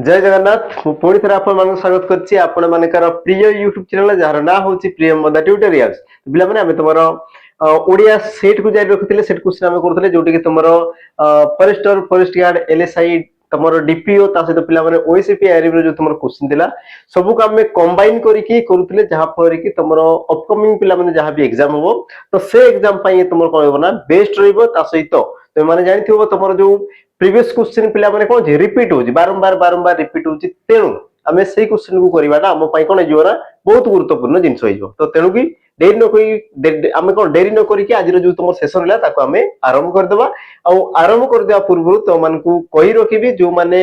जय जगन्नाथ पुणी थे आप स्वागत करछि आपण मानकर प्रिय यूट्यूब चैनल जार ना होछि प्रिय मदा ट्यूटोरियल्स बिला माने हमें तुमरो ओडिया सेट को जारी रखिथिले सेट क्वेश्चन हमें करथिले जोटी कि तुमरो फॉरेस्टर फॉरेस्ट गार्ड एलएसआई तुमरो डीपीओ ता सहित पिला माने ओएसपी एरिया रो जो तुमरो क्वेश्चन दिला सब को हमें कंबाइन करिकि करूथिले जहा फर कि तुमरो अपकमिंग पिला माने जहा भी एग्जाम हो तो से एग्जाम पई तुमरो कहबो ना बेस्ट रहइबो ता सहित तो माने जानिथिबो तुमरो जो प्रीवियस क्वेश्चन पिला माने कोन जे रिपीट होजी बारंबार बारंबार रिपीट होजी तेनु आमे सेही क्वेश्चन को करिवाटा हम पई कोन जिवरा बहुत गुरुत्वपूर्ण जिंस होइजो तो तेनु की देरी न कोई आमे कोन देरी न करी कि आज जो तुम सेशन होला ताको आमे आरंभ कर देबा आ आरंभ कर देबा पूर्व तो मन को कहि रखिबी जो माने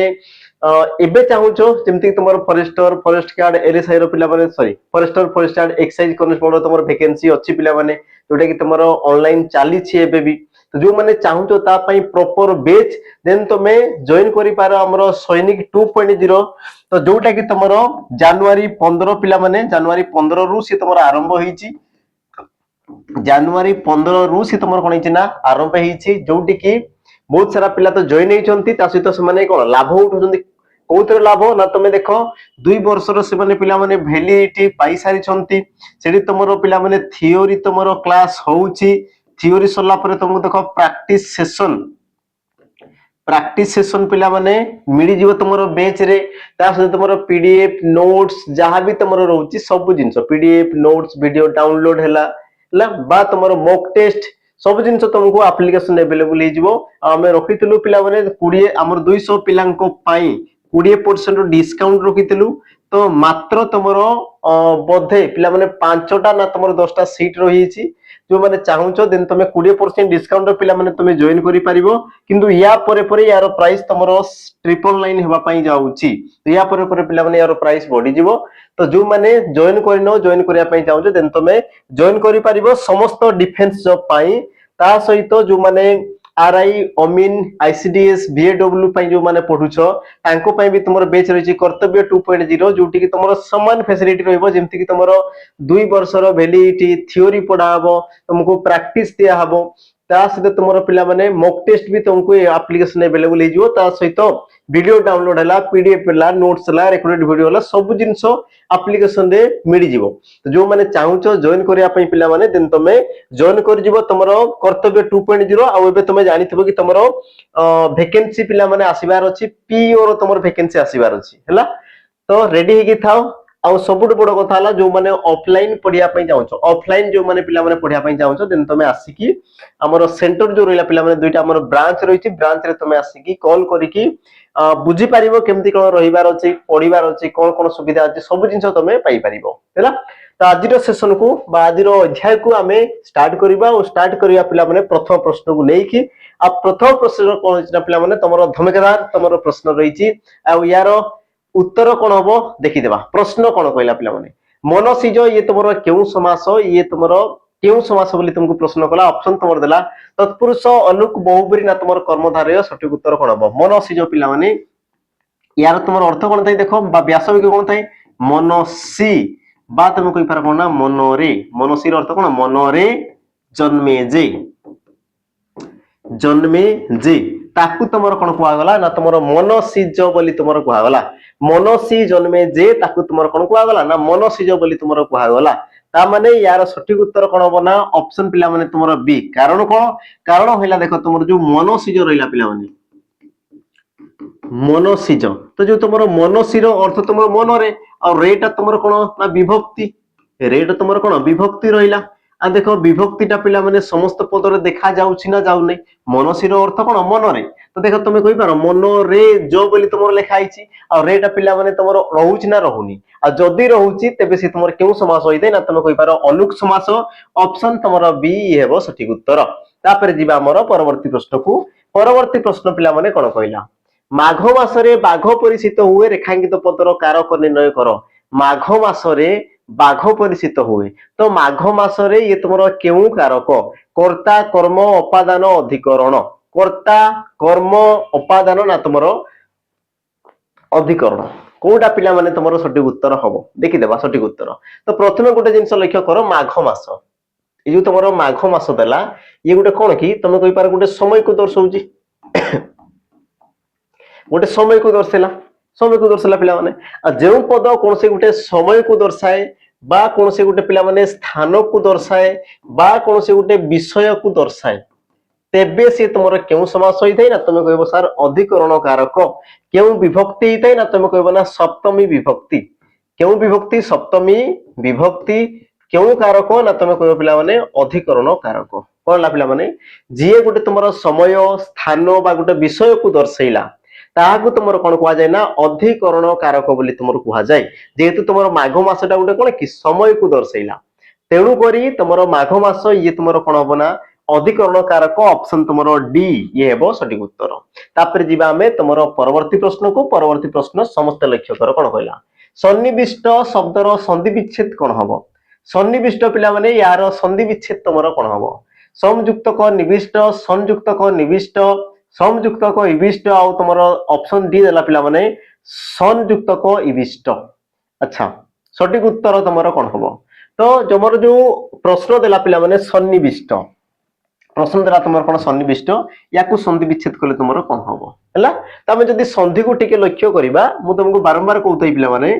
एबे चाहूचो जेमति तुमर फॉरेस्टर फॉरेस्ट गार्ड एलएसआई रो पिला माने sorry forester forest guard excise constable तुमर वैकेंसी अछि पिला माने जोटा कि तुमर ऑनलाइन चाली छी एबे भी तो जो माने चाहूचो ता पई प्रॉपर बैच देन तुमे जॉइन करि पारो हमरो सैनिक 2.0 तो जोटा कि तुमरो जनवरी 15 पिला माने जनवरी 15 रु से तुमरो आरंभ होईची जनवरी 15 रु से तुमरो कोन हिची ना आरंभ होईची जोटी कि बहुत सारा पिला तो जॉइन हेचंती ता सहित से माने कोन लाभ उठुचंती कोउतर लाभ ना तुमे देखो 2 वर्षर से माने पिला माने वैलिडिटी पाई सारी छंती सेडी तुमरो पिला माने थियोरी तुमरो क्लास होउची थियोरी सरला परे तुमको देखो प्रैक्टिस सेशन पिला माने मिली जीव तुमरो बेच रे ता सहित तुमरो पीडीएफ नोट्स जहां भी तुमरो रहउची सब जिंस पीडीएफ नोट्स वीडियो डाउनलोड हैला बा तुमरो मॉक टेस्ट सब जिंस तुमको एप्लीकेशन अवेलेबल हे जीवो हमें रखितलु पिला माने 20 हमर 200 पिलांको पाई 20% डिस्काउंट रखितलु तो मात्र तुमरो बोधे पिला माने 5टा ना तुमरो 10टा सीट रहिची जो माने चाहूचो दिन तुमे 20% डिस्काउंट पिला माने तुमे जॉइन करि परिबो किंतु या परे परे यार प्राइस तमरो 999 हेबा पई जाउची तो या परे परे पिला माने यार प्राइस बढ़ी जीवो तो जो माने जॉइन करिनो जॉइन करिया पई चाहूचो दिन तुमे जॉइन करि परिबो समस्त डिफेंस जॉब पई ता सहित जो माने आरआई अमीन आईसीडीएस बीएडब्ल्यू पई जो माने पढुछो तांको पई भी तुमरो बेच रहिची कर्तव्य 2.0 जोटी कि तुमरो समान फैसिलिटी रहइबो जेमति कि तुमरो 2 वर्षर वैलिडिटी थ्योरी पढा हबो तुमको प्रैक्टिस दिया हबो ता सहित तुमरो पिला माने मॉक टेस्ट भी तुमको एप्लीकेशन अवेलेबल हे जिवो ता सहित वीडियो डाउनलोड हला पीडीएफ हला नोट्स हला रिकॉर्डेड वीडियो हला सब जिंसो एप्लीकेशन रे मिली जिवो तो जो माने चाहूचो जॉइन करिया पई पिला माने दिन तमे जॉइन कर जिवो तुमरो कर्तव्य 2.0 आ एबे तमे जानिथिबो कि तुमरो वैकेंसी पिला माने आसीबार अछि पीओ रो तुमरो वैकेंसी आसीबार अछि हला तो रेडी हे कि थाओ आ सबुठ बड़ कथा हला जो माने ऑफलाइन पढिया पई जाउछो ऑफलाइन जो माने पिला माने पढिया पई जाउछो दिन तमे आसी कि हमर सेंटर जो रहिला पिला माने दुईटा हमर ब्रांच रहिछि ब्रांच रे तमे आसी कि कॉल करि कि बुझी पारिबो केमति कोन रहिबार अछि पढिबार अछि कोन कोन सुविधा अछि सब जिंस तमे पाई पारिबो हैला तो आजिरो सेशन को बा आजिरो अध्याय को आमे स्टार्ट करिबा और स्टार्ट करिया पिला माने प्रथम प्रश्न को लेखि आ प्रथम प्रश्न कोन होइछना पिला माने तमरो धमकेदार तमरो प्रश्न रहिछि आ यार उत्तर कोन हबो देखि देबा प्रश्न कोन कहला पिला माने मनसिज ये तमरो केउ समास ये तमरो केउ समास बोली तुमको प्रश्न कला ऑप्शन तमर देला तत्पुरुष अनुक बहुबरी ना तमरो कर्मधारय सठिक उत्तर कोन हबो मनसिज पिला माने यार तमरो अर्थ कोन थाई देखो बा व्यासविक कोन थाई मनसी बा तुम कहि पार कोन ना मनरे मनसीर अर्थ कोन मनरे जन्मे जे ताकू तुमर कोन कुआ गला ना तुमर मनसिज बोली तुमर कुआ गला मनसी जन्मे जे ताकू तुमर कोन कुआ गला ना मनसिज बोली तुमर कुआ गला ता माने यार सठिक उत्तर कोन हबो ना ऑप्शन पिला माने तुमर बी कारण कोन कारण होइला देखो तुमर जो मनसिज रहिला पिला माने मनसिज तो जो तुमर मनसिर अर्थ तुमर मनरे और रेटा तुमर कोन ना विभक्ति रेटा तुमर कोन विभक्ति रहिला आ देखो विभक्तिटा पिला माने समस्त पद रे देखा जाउछि ना जाउ नै मनसिर अर्थ कोन मनरे तो देखो तुमे कहि पारो मनरे जो बोली तुमर लिखा आइछि आ रेटा पिला माने तुमर रहउछि ना रहुनी आ जदी रहउछि तबे से तुमर केउ समास होइते ना तुमे कहि पारो अनुक समास ऑप्शन तुमर बी हेबो सठिक उत्तर तापर जिबा हमर परवर्ती प्रश्न को परवर्ती प्रश्न पिला माने कोन कहला माघ मासरे बाघ परिचित हुए रेखांकित पदर कारक निर्णय कर माघ मासरे बाघ परिचित हुए तो माघ मासरे ये तुमरो केउ कारक कर्ता कर्म उपादान अधिकरण कर्ता कर्म उपादान ना तुमरो अधिकरण कोडा पिला माने तुमरो सठिक उत्तर हबो देखि देबा सठिक उत्तर तो प्रथमे गोटे जिंस लक्ष्य करो माघ मास ए जो तुमरो माघ मास देला ये गोटे कोन की तुमे कहि पार गोटे समय को दर्शाउची गोटे समय को दर्शेला समय को दर्शाला पिला माने आ जेउ पद कोनसे गुटे समय को दर्शाए बा कोनसे गुटे पिला माने स्थान को दर्शाए बा कोनसे गुटे विषय को दर्शाए तेबे से तुमर केउ समास होई थाई ना तुम कहबो सर अधिकरण कारक केउ विभक्ति थाई ना तुम कहबो ना सप्तमी विभक्ति केउ विभक्ति सप्तमी विभक्ति केउ कारक ना तुम कहबो पिला माने अधिकरण कारक कोन ला पिला माने जिए गुटे तुमर समय स्थान बा गुटे विषय को दर्शाइला ताहाकु तुमर कोन कुआ जाय ना अधिकरण कारक बोली तुमर कुआ जाय जेहेतु तुमर माघ मासटा गुटे कोन कि समय को दर्शाइला तेणु करी तुमर माघ मास ये तुमर कोन हबो ना अधिकरण कारक ऑप्शन तुमरो डी ये हेबो सठिक उत्तर तापर जीवा हमें तुमरो परवर्ती प्रश्न समस्त लक्ष्य कर कोन कहला सन्निविष्ट शब्दर संधि विच्छेद कोन हबो सन्निविष्ट पिला माने यार संधि विच्छेद तुमरो कोन हबो संयुक्त क निविष्ट संयुक्त क निविष्ट संयुक्त क इविष्ट आ तुमरो ऑप्शन डी देला पिला माने संयुक्त क इविष्ट अच्छा सठिक उत्तर तुमरो कोन हबो तो जमर जो प्रश्न देला पिला माने सन्निविष्ट प्रश्न देला तुमर कोन सन्निविष्ट याकु संधि विच्छेद करले तुमर कोन हबो हला तमे जदी संधि को टिके लक्ष्य करिबा मु तुमको बारंबार कहउतै पिला माने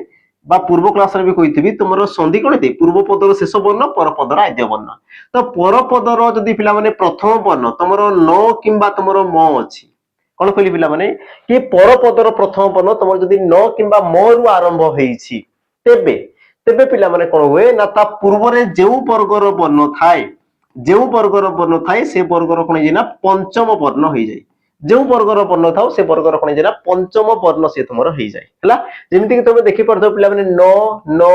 बा पूर्व क्लास रे भी कहितबी तुमरो संधि कोन दे पूर्व पदर शेष वर्ण पर पदर आद्य वर्ण तो पर पदर जदी पिला माने प्रथम वर्ण तुमरो न किंबा तुमरो म अछि कोन कहली पिला माने कि पर पदर प्रथम वर्ण तुमर जदी न किंबा म रु आरंभ हेछि तेबे तेबे पिला माने कोन होए ना ता पूर्व रे जेउ वर्गर वर्ण थाए जेउ वर्गर वर्ण थाए से वर्गर कोन जे ना पंचम वर्ण होई जाय जेउ वर्गर वर्ण थाउ से वर्गर कोन जे ना पंचम वर्ण से तुमर होई जाय हला जेमिति कि तुमे देखि पड़थो पिला माने न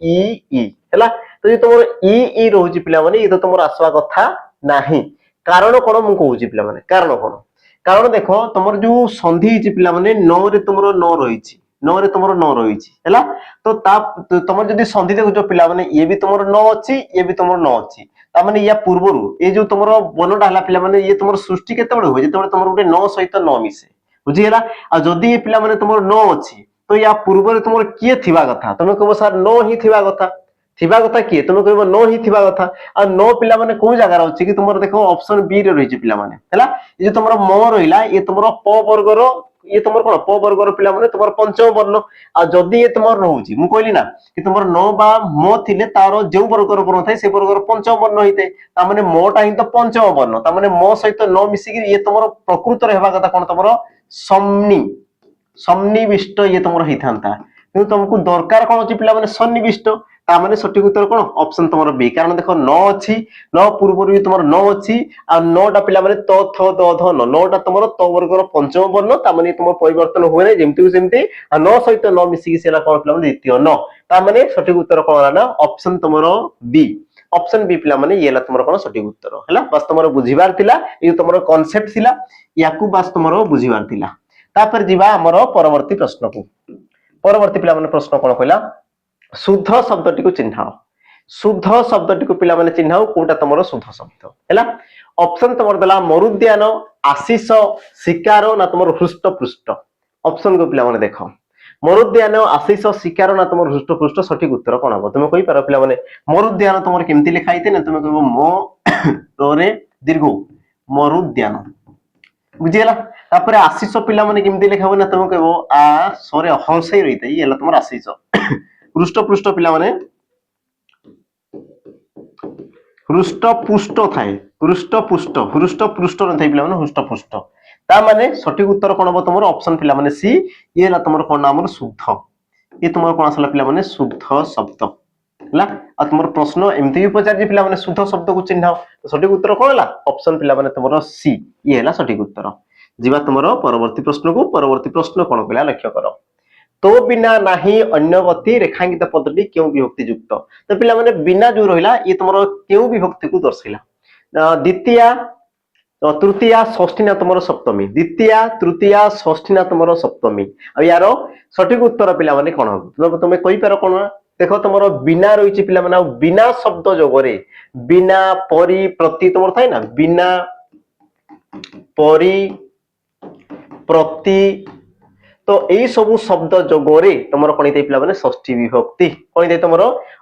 ई हला तो जे तुमर ई रहउची पिला माने ये तो तुमर आसवा कथा नाही कारण कोन मु कहउची पिला माने कारण देखो तुमर जो संधि छि पिला माने न रे तुमर न रहिछि न रे तुमर न रहिछि हला तो ता तुमर जदी संधि देखो पिला माने ये भी तुमर न अछि ये भी तुमर न अछि ता माने या पूर्वरु ए जो तुमर बनडा हला पिला माने ये तुमर सृष्टि केते बड होय जे तुमर गुटे न सहित न मिसे बुझी हला आ जदी ये पिला माने तुमर न अछि तो या पूर्व रे तुमर किए थिबा कथा तुमे कहबो सर न ही थिबा कथा किए तुमे कहबो न ही थिबा कथा आ न पिला माने को जगह रे अछि कि तुमर देखो ऑप्शन बी रे रहि पिला माने हला ये जो तुमर म रहिला ये तुमर प वर्ग रो ये तुमर कोन प वर्ग रो पिला माने तुमर पंचम वर्ण आ जदी ये तुमर रहउची मु कहली ना कि तुमर न बा म थिले तारो जेउ वर्ग रो वर्ण थाए से वर्ग रो पंचम वर्ण होइते ता माने मोटा ही तो पंचम वर्ण ता माने म सहित न मिसी कि ये तुमर प्रकृत रे हेबा कथा कोन तुमर सन्निविष्ट ये तुमर हिथांता किंतु तुमको दरकार कोन अछि पिला माने सन्निविष्ट ता माने सठिक उत्तर कोन ऑप्शन तुमर बी कारण देखो न अछि न पूर्व रे तुमर न अछि आ नटा पिला माने त थ द ध न नटा तुमर त वर्ग रो पंचम वर्ण ता माने तुमर परिवर्तन होय नै जेमति सेमति आ न सहित न मिसी कि सेला कोन पिला माने द्वितीय न ता माने सठिक उत्तर कोन होला ना ऑप्शन तुमर बी ऑप्शन बी पिला माने येला तुमर कोन सठिक उत्तर हला बस तुमर बुझिबार थिला ये तुमर कांसेप्ट थिला याकू बस तुमर बुझिबार थिला तापर जीवा हमर परवर्ती प्रश्न को परवर्ती पिला माने प्रश्न कोन कहला शुद्ध शब्दटी को चिन्हाओ शुद्ध शब्दटी को पिला माने चिन्हाओ कोटा तुमर शुद्ध शब्द हैला ऑप्शन तुमर दला मरुद्यान आशीष शिकार ना तुमर हृष्ट पृष्ठ ऑप्शन को पिला माने देखो मरुद्यान आशीष शिकार ना तुमर हृष्ट पृष्ठ सठिक उत्तर कोन हो तुमे कहि पारो पिला माने मरुद्यान तुमर केमति लिखाइते ना तुमे कहबो म रे दीर्घ मरुद्यान बुझियला तापर आशीष पिला माने केमति लिखाबो ना तुमे कहबो आ सरे हंसै रहिते ये हला तुमर आशीष हृष्ट पृष्ठ पिला माने हृष्ट पुष्ट थाए हृष्ट पुष्ट न थाई पिला माने हृष्ट पुष्ट ता माने सठिक उत्तर कोन हो तुमर ऑप्शन पिला माने सी ये ला तुमर कोन नाम शुद्ध ये तुमर कोन असला पिला माने शुद्ध शब्द हला आ तुमर प्रश्न एमति भी पचार जे पिला माने शुद्ध शब्द को चिन्हाओ तो सठिक उत्तर कोन हला ऑप्शन पिला माने तुमर सी ये हला सठिक उत्तर जीवा तुमर परवर्ती प्रश्न कोन कहला लक्ष्य करो तो बिना नाही अन्य गति रेखांकित पदटी क्यों विभक्ति युक्त तो पिला माने बिना जो रहिला ये तुमरो क्यों विभक्ति को दर्शाइला द्वितीय तृतीय षष्ठी ना तुमरो सप्तमी द्वितीय तृतीय षष्ठी ना तुमरो सप्तमी आ यार सठिक उत्तर पिला माने कोन हो तुमे कहि पारो कोन देखो तुमरो बिना रहिछि पिला माने बिना शब्द जोगरे बिना परि प्रति तुमर थाय ना बिना परि प्रति तो एई सब शब्द जोगरे तुमर कोन इते पिला माने षष्ठी विभक्ति कोन इते तुमर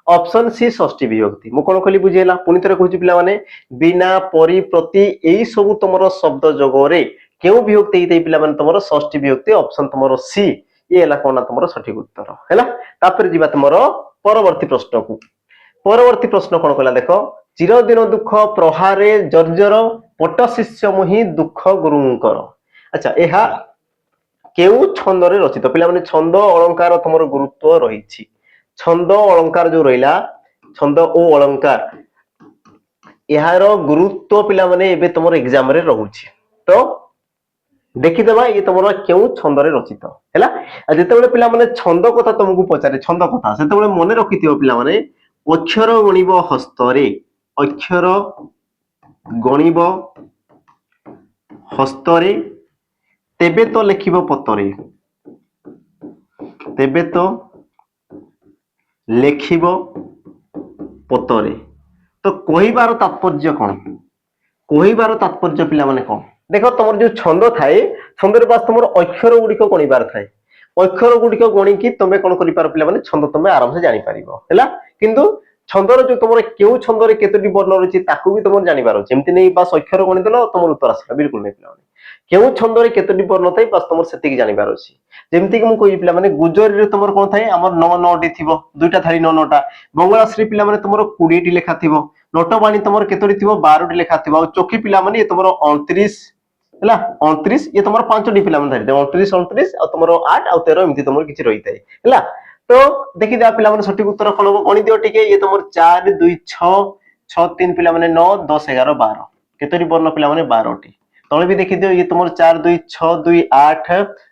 ऑप्शन सी षष्ठी विभक्ति मु कोन कहली बुझियला पुनी तरे कहूची पिला माने बिना परि प्रति एई सब तुमर शब्द जोगरे केउ विभक्ति इते पिला माने तुमर षष्ठी विभक्ति ऑप्शन तुमर सी ये है कौन तुम सठिक उत्तर है। तापर जी तुम परवर्ती प्रश्न को। परवर्ती प्रश्न कौन कहला देख चिरदिन दुख प्रहारे जर्जर पट शिष्य मुहि दुख गुरुंकर। अच्छा यह केउ छंद रे रचित पिला माने छंद अलंकार तुमर गुरुत्व रही। छंद अलंकार जो रहिला छंद ओ अलंकार यार गुरुत्व पिला माने एबे तुमर एग्जाम रे रहउछि। तो देखिदेबा ये तुमर केउ छंद रे रचित हैला। आ जेतेबेले पिला माने छंद कथा तुमको पचारे छंद कथा सेतेबेले मने रखिथियो पिला माने अक्षर गणिब हस्तरे अक्षर गणिब हस्तरे तेबे तो लिखिब पतरे तेबे तो लिखिब पतरे। तो कहिबार तात्पर्य कौन कहिबार तात्पर्य पिला माने कौन देख तुम जो छंद थाए छंदर बास तुम अक्षर गुड़िक गणिबार थाए अक्षर गुड़िक गणिकी तुम कौन कर पिला माने छंद तुम आराम से जानी पारिबो हैला। किंतु छंदर जो तुम केउ छंदरे केतोटी वर्ण रही ताकू भी तुम जानिबार अछि एमति नै बास अक्षर गणि देलो तुम उत्तर आसला बिल्कुल नै पिला माने केउ छंदरे केतोटी वर्ण थाए बास तुम सेतिक जानिबार अछि। जेमति कि मु कहि पिला माने गुजरी रे तुमर कोन थाए हमर 9 9 टी थिबो दुईटा थारी 9 9 टा बंगलाश्री पिला माने तुमर 20 टी लेखा थिबो नटवाणी तुमर केतोटी थिबो 12 टी लेखा थिबो चोखी पिला माने तुमर 29 हैला 29 ये तुमर 5 टी पिला माने थारी 29 29 आ तुमर 8 आ 13 एमति तुमर किछि रही थाए हैला। तो देखि दिया पिला माने सठिक उत्तर कोन हो गणि दियो टिके ये तुमर 4 2 6 6 3 पिला माने 9 10 11 12 केतोटी वर्ण पिला माने 12 टी तळे भी देखि दियो ये तुमर 4 2 6 2 8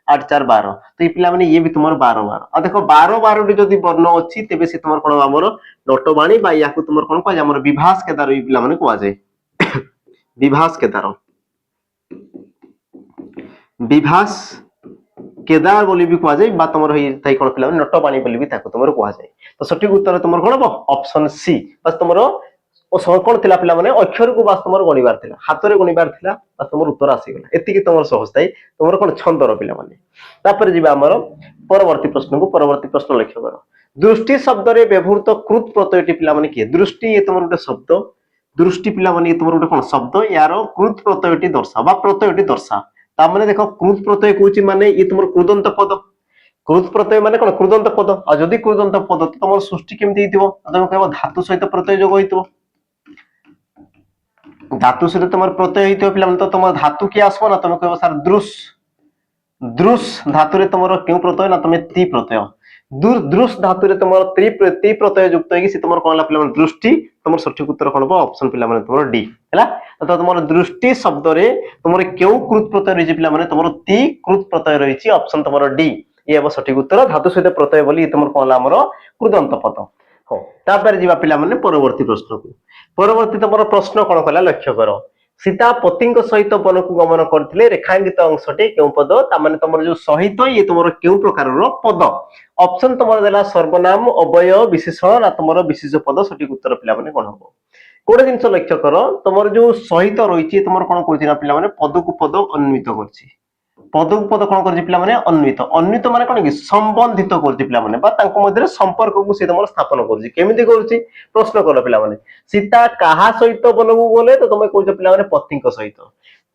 8 4 12 तो ये पिला माने ये भी तुमर 12 12 आ देखो 12 12 टी जदी वर्ण अछि तेबे से तुमर कोन हमर नटवाणी बा याकू तुमर कोन को हमर विभास केदार ये पिला माने को आजे विभास केदार विभास केदार बोली भी कह जाए तुम ही कौन पिला नटवाणी बोली भी तुम कह जाए। तो सठिक उत्तर तुम कौन हम ऑप्शन सी बस तुम कौन थिला पिला माने अक्षर को बास तुम गणिबार थिला हाथ रे गणिबार थिला बस तुम उत्तर आसीगला एतिकी तुम सहज थाई तुम कौन छंदर पिला माने। तापर जीवा हमर परवर्ती प्रश्न को परवर्ती प्रश्न लक्ष्य कर दृष्टि शब्द रे व्यवहृत कृत प्रत्ययटी पिला माने की दृष्टि ये तुम गोटे शब्द दृष्टि पिला माने तुम गोटे कौन शब्द यार कृत प्रत्ययटी दर्शा बा प्रत्ययटी दर्शा तामने देखो कृत प्रत्यय कहूची माने ये तुम कृदंत पद कृत प्रत्यय माने कोन कृदंत पद आ जदी कृदंत पद तो तुम सृष्टि केमति हितिबो तुम कहबो धातु सहित प्रत्यय जोग हितिबो धातु सहित तुम प्रत्यय हितिबो पिला तो तुम धातु के आसबो ना तुम कहबो सर दृश दृश धातु रे तुमरो केउ प्रत्यय ना तुम ती प्रत्यय दृश धातु रे तुमरो ती प्रत्यय युक्त है कि से तुमरो कोनला पिला दृष्टि तुम सठिक उत्तर कोन हो ऑप्शन पिला माने तुमरो डी हैला। तो तुमरो दृष्टि शब्द रे तुमरो केउ कृत प्रत्यय रही पिला माने तुमरो ती कृत प्रत्यय रही ऑप्शन तुमरो डी ये अब सठिक उत्तर धातु सहित प्रत्यय बोली तुमरो कोनला हमरो कृदंत पद हो। तापर जीवा पिला माने परवर्ती प्रश्न को परवर्ती तुमरो प्रश्न कोन कहला लक्ष्य करो सीता पतिंक सहित वन को गमन करथिले रेखांकित अंशटे केउ पद ता माने तुमरो जो सहित ये तुमरो केउ प्रकार रो पद ऑप्शन तुमरो देला सर्वनाम अवय विशेषण ना तुमरो विशेष पद सठिक उत्तर पिला माने कोन हो। कोडे जिंस लक्ष्य करो तुमरो जो सहित रहिछि तुमरो कोन करछि ना पिला माने पद को पद अन्वित करछि पद को पद कोन करछि पिला माने अन्वित अन्वित माने कोन कि संबंधित करछि पिला माने बा तांको मध्ये संपर्क को से तुमरो स्थापन करछि केमिति करछि प्रश्न कर पिला माने सीता काहा सहित वन को गले तो तुम कहछ पिला माने पतिंक सहित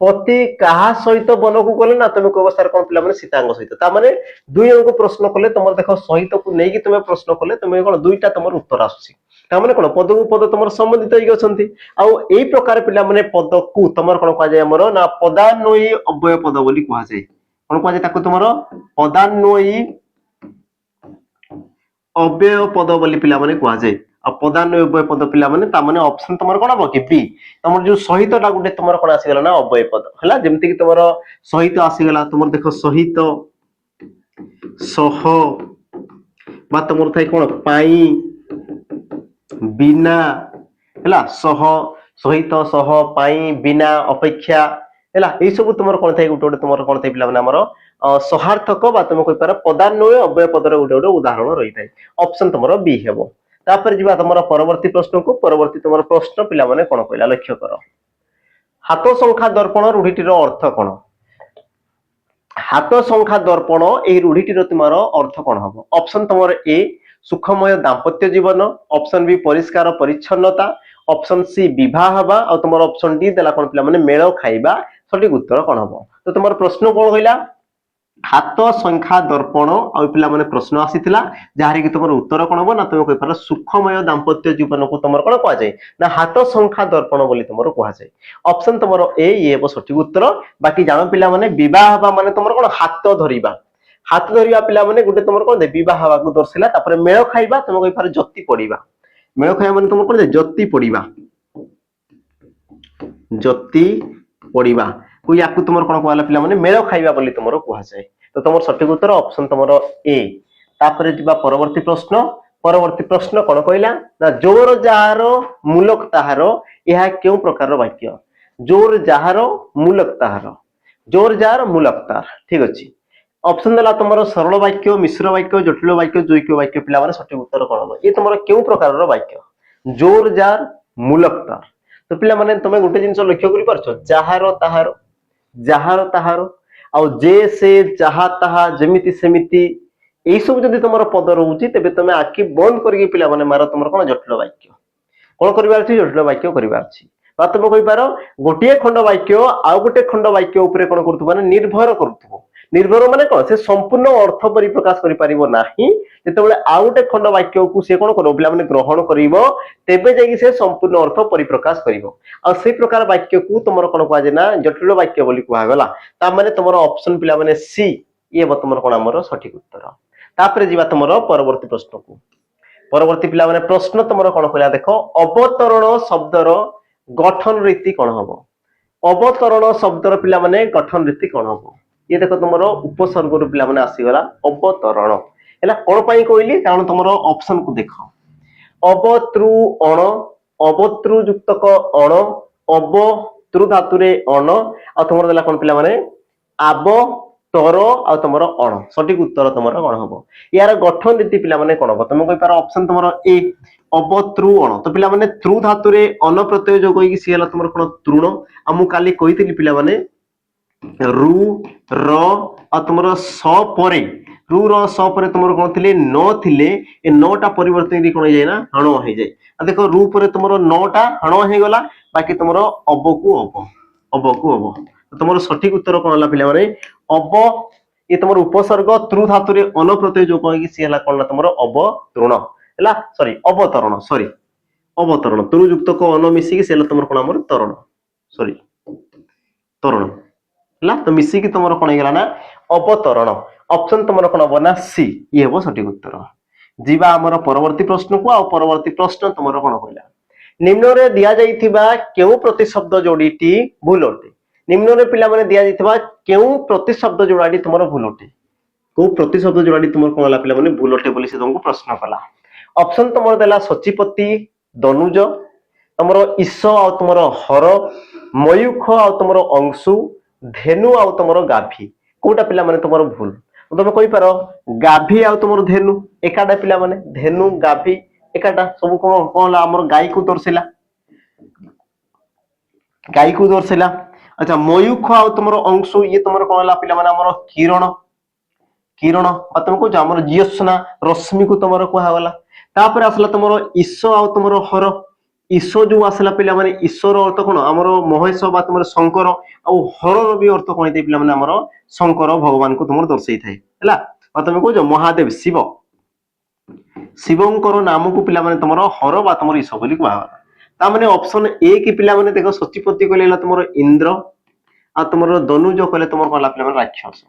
पति काहा सहित वन को गले ना तुम कहबो सर कोन पिला माने सीतांग सहित ता माने दुई अंक प्रश्न कले तुम देखो सहित को नै कि तुम प्रश्न कले तुम कोन दुईटा तुमरो उत्तर आछी ता माने कोन पद को पद तुमरो संबंधित होई गछंती आ एई प्रकार पिला माने पद को तुमरो कोन कह जाय हमरो ना पदान्वयी अव्यय पद बोली कह जाय कोन कह जाय ताको तुमरो पदान्वयी अव्यय पद बोली पिला माने कह जाय आ पदान्वयी अव्यय पद पिला माने ता माने ऑप्शन तुमरो कोन हो कि बी तुमरो जो सहित टा गुटे तुमरो कोन आसी गेला ना अव्यय पद हला जेमति कि तुमरो सहित आसी गेला तुमरो देखो सहित सह बा तुमरो थाई कोन पाई बिना हैला सह सहित सह पाई बिना अपेक्षा हैला ए सब तुमरो कोन थाई गुटे तुमरो कोन थाई पिला माने हमरो सहार्थक बा तुम कहि पार पदान्वय अव्यय पदर गुटे गुटे उदाहरण रही थाई ऑप्शन तुमरो बी हेबो। तापर जीवा तुमरो परवर्ती प्रश्न को परवर्ती तुमरो प्रश्न पिला माने कोन कहला लक्ष्य करो हाथ संख्या दर्पण रूढ़ीटीर अर्थ कोन हाथ संख्या दर्पण ए रूढ़ीटीर तुमरो अर्थ कोन हबो ऑप्शन तुमरो ए सुखमय दाम्पत्य जीवन ऑप्शन बी परिष्कार परिच्छन्नता ऑप्शन सी विवाह बा और तुम ऑप्शन डी देला कोन पिला माने मेल खाइबा सठिक उत्तर कोन हबो। तो तुमर प्रश्न कोन होइला हाथ संख्या दर्पण आ पिला माने प्रश्न आसीथिला जहारी कि तुमर उत्तर कोन हो ना तुम कहि पारो सुखमय दाम्पत्य जीवन को तुमर कोन कहा जाय ना हाथ संख्या दर्पण बोली तुमर कहा जाय ऑप्शन तुमर ए ये हो सठिक उत्तर बाकी जानो पिला माने विवाह हवा माने तुमर कोन हाथ धरिबा पिला माने गुटे तुमर कोन दे विवाह हवा को दर्शिला तापर मेळ खाइबा तुम कहि पारो जति पडिबा मेळ खाइबा माने तुमर कोन दे जति पडिबा जति पडिबा को याकु तुमर कोन कहला पिला माने मेळ खाइबा बोली तुमर कहा जाय तो तुमर सठिक उत्तर ऑप्शन तुमर ए तापर जिबा परवर्ती प्रश्न कोन कहला ना जोर जहार मूलक ताहार यह केउ प्रकार वाक्य जोर जहार मूलक ताहार ठीक अछि ऑप्शन देला तुमर सरल वाक्य मिश्र वाक्य जटिल वाक्य जैक वाक्य पिला माने सठिक उत्तर कोन हो ये तुमर केउ प्रकार वाक्य जोर जार मूलक तार तो पिला माने तुमे गुटे जिंस लक्ष्य करि परछो जहार ताहार आ जे से जहा ताहा जेमिति सेमिति एई सब जदि तुमर पद रहउची तबे तुमे आखि बंद करके पिला माने मार तुमर कोन जटिल वाक्य कोन करिवार छी जटिल वाक्य करिवार छी बा तुम कहि पारो गोटिए खंड वाक्य आ गोटे खंड वाक्य ऊपर कोन करथु माने निर्भर माने कोन से संपूर्ण अर्थ परिप्रकाश करि परिबो नाही जेतेबेले आ गोटे खंड वाक्य को से कोन करो पिला माने ग्रहण करिवो तेबे जेकी से संपूर्ण अर्थ परिप्रकाश करिवो आ से प्रकार वाक्य को तुमर कोन कहा जे ना जटिल वाक्य बोली कहा गला ता माने तुमर ऑप्शन पिला माने सी ये बा तुमर कोन हमर सठिक उत्तर तापरे जीवा तुमर परवर्ती प्रश्न को परवर्ती पिला माने प्रश्न तुमर कोन कहला देखो अवतरण शब्दर गठन रीति कोन हबो अवतरण शब्दर पिला माने गठन रीति कोन हबो ये देखो तुमर उपसर्ग रु पिला माने आसी गला अवतरण हैला कोन पई कहली कारण तुमर ऑप्शन को देखो अवतृ अण अवतृ युक्तक अण अवतृ धातु रे अण आ तुमर देला कोन पिला माने आब तर आ तुमर अण सठिक उत्तर तुमर कोन हबो यार गठन रीति पिला माने कोन हबो तुम कहि पारो ऑप्शन तुमर ए अवतृ अण तो पिला माने तृ धातु रे अन प्रत्यय जो कहि कि सी हला तुमर कोन तृण आ मु काली कहितली पिला माने रु र आ तुमर स परे रु र स परे तुमर कोन थिले न थिले ए नटा परिवर्तन री कोन जाय ना हण हो जाय आ देखो रु परे तुमर नटा हण हो गला बाकी तुमर अब को अब तुमर सठिक उत्तर कोन हला पिला माने अब ये तुमर उपसर्ग तृ धातु रे अन प्रत्यय जो कहि कि सी हला कोन तुमर अवतृण हला सॉरी अवतरण तृ युक्त को अन मिसी कि से हला तुमर कोन हमर तरण हला तो मिसी कि तुमर कोन गेला ना अवतरण ऑप्शन तुमर कोन बना सी ये हो सठिक उत्तर जीवा हमर परवर्ती प्रश्न को आ परवर्ती प्रश्न तुमर कोन कहला निम्न रे दिया जाइथिबा केउ प्रतिशब्द जोड़ीटी भूल अटे निम्न रे पिला माने दिया जाइथिबा केउ प्रतिशब्द जोड़ाटी तुमर भूल अटे को प्रतिशब्द जोड़ाटी तुमर कोन हला पिला माने भूल अटे बोली से तुमको प्रश्न कला ऑप्शन तुमर देला सचिपति दनुज तुमर ईश आ तुमर हर मयूख आ तुमर अंशु धेनु आ तुमर गाभी कोटा पिला माने तुमर भूल तुम कहि पारो गाभी आ तुमर धेनु एकाडा पिला माने धेनु गाभी एकाडा सब कोन हमर गाय को दर्शिला अच्छा मयूख आ तुमर अंशु ये तुमर कोन हला पिला माने हमर किरण आ तुम को हमर ज्योत्सना रश्मि को तुमर कहा गला तापर आसला तुमर ईश आ तुमर हर ईश जो आसला पिला माने ईश्वर अर्थ कोन हमर महेश बा तुमर शंकर आ हर रो भी अर्थ कोन दे पिला माने हमर शंकर भगवान को तुमर दर्शई थाए हला आ तुम को जो महादेव शिवंकर नाम को पिला माने तुमर हर बा तुमर ईश बोली कहा ता माने ऑप्शन ए की पिला माने देखो सचिपति कहलेला तुमर इंद्र आ तुमर दनुज कहले तुमर कहला पिला माने राक्षस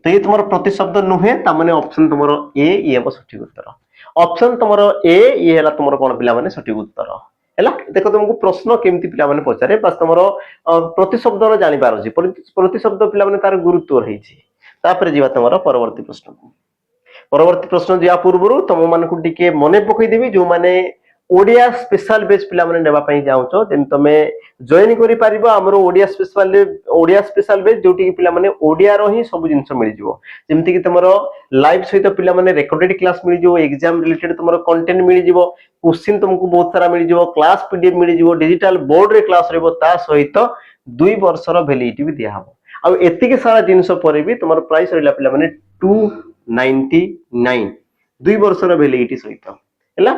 तो ये तुमर प्रतिशब्द नुहे ता माने ऑप्शन तुमर ए ये हो सठिक उत्तर ऑप्शन तुमर ए ये हला तुमर कोन पिला माने सठिक उत्तर हला देखो तुमको प्रश्न केमती पिला माने पचारे बस तुमर प्रतिशब्द रो जानि पारो छी प्रतिशब्द पिला माने तार गुरुत्व रही छी तापर जीवा तुमर परवर्ती प्रश्न जिया पूर्वरु तुम मानकु टिके मने पकई देबी जो माने ओडिया स्पेशल बेच पिला माने नेबा पई जाउचो जेन तमे जॉइन करि पारिबो हमरो ओडिया स्पेशल बेच जोटी कि पिला माने ओडिया रो ही सब जिंस मिल जिवो जेमति कि तमरो लाइव सहित पिला माने रेकॉर्डेड क्लास मिल जिवो एग्जाम रिलेटेड तमरो कंटेंट मिल जिवो क्वेश्चन तुमको बहुत सारा मिल जिवो क्लास पीडीएफ मिल जिवो डिजिटल बोर्ड रे क्लास रहबो ता सहित 2 वर्ष रो वैलिडिटी भी दिया हबो आ एति के सारा जिंस परे भी तमरो प्राइस रहला पिला माने 299 2 वर्ष रो वैलिडिटी सहित हैला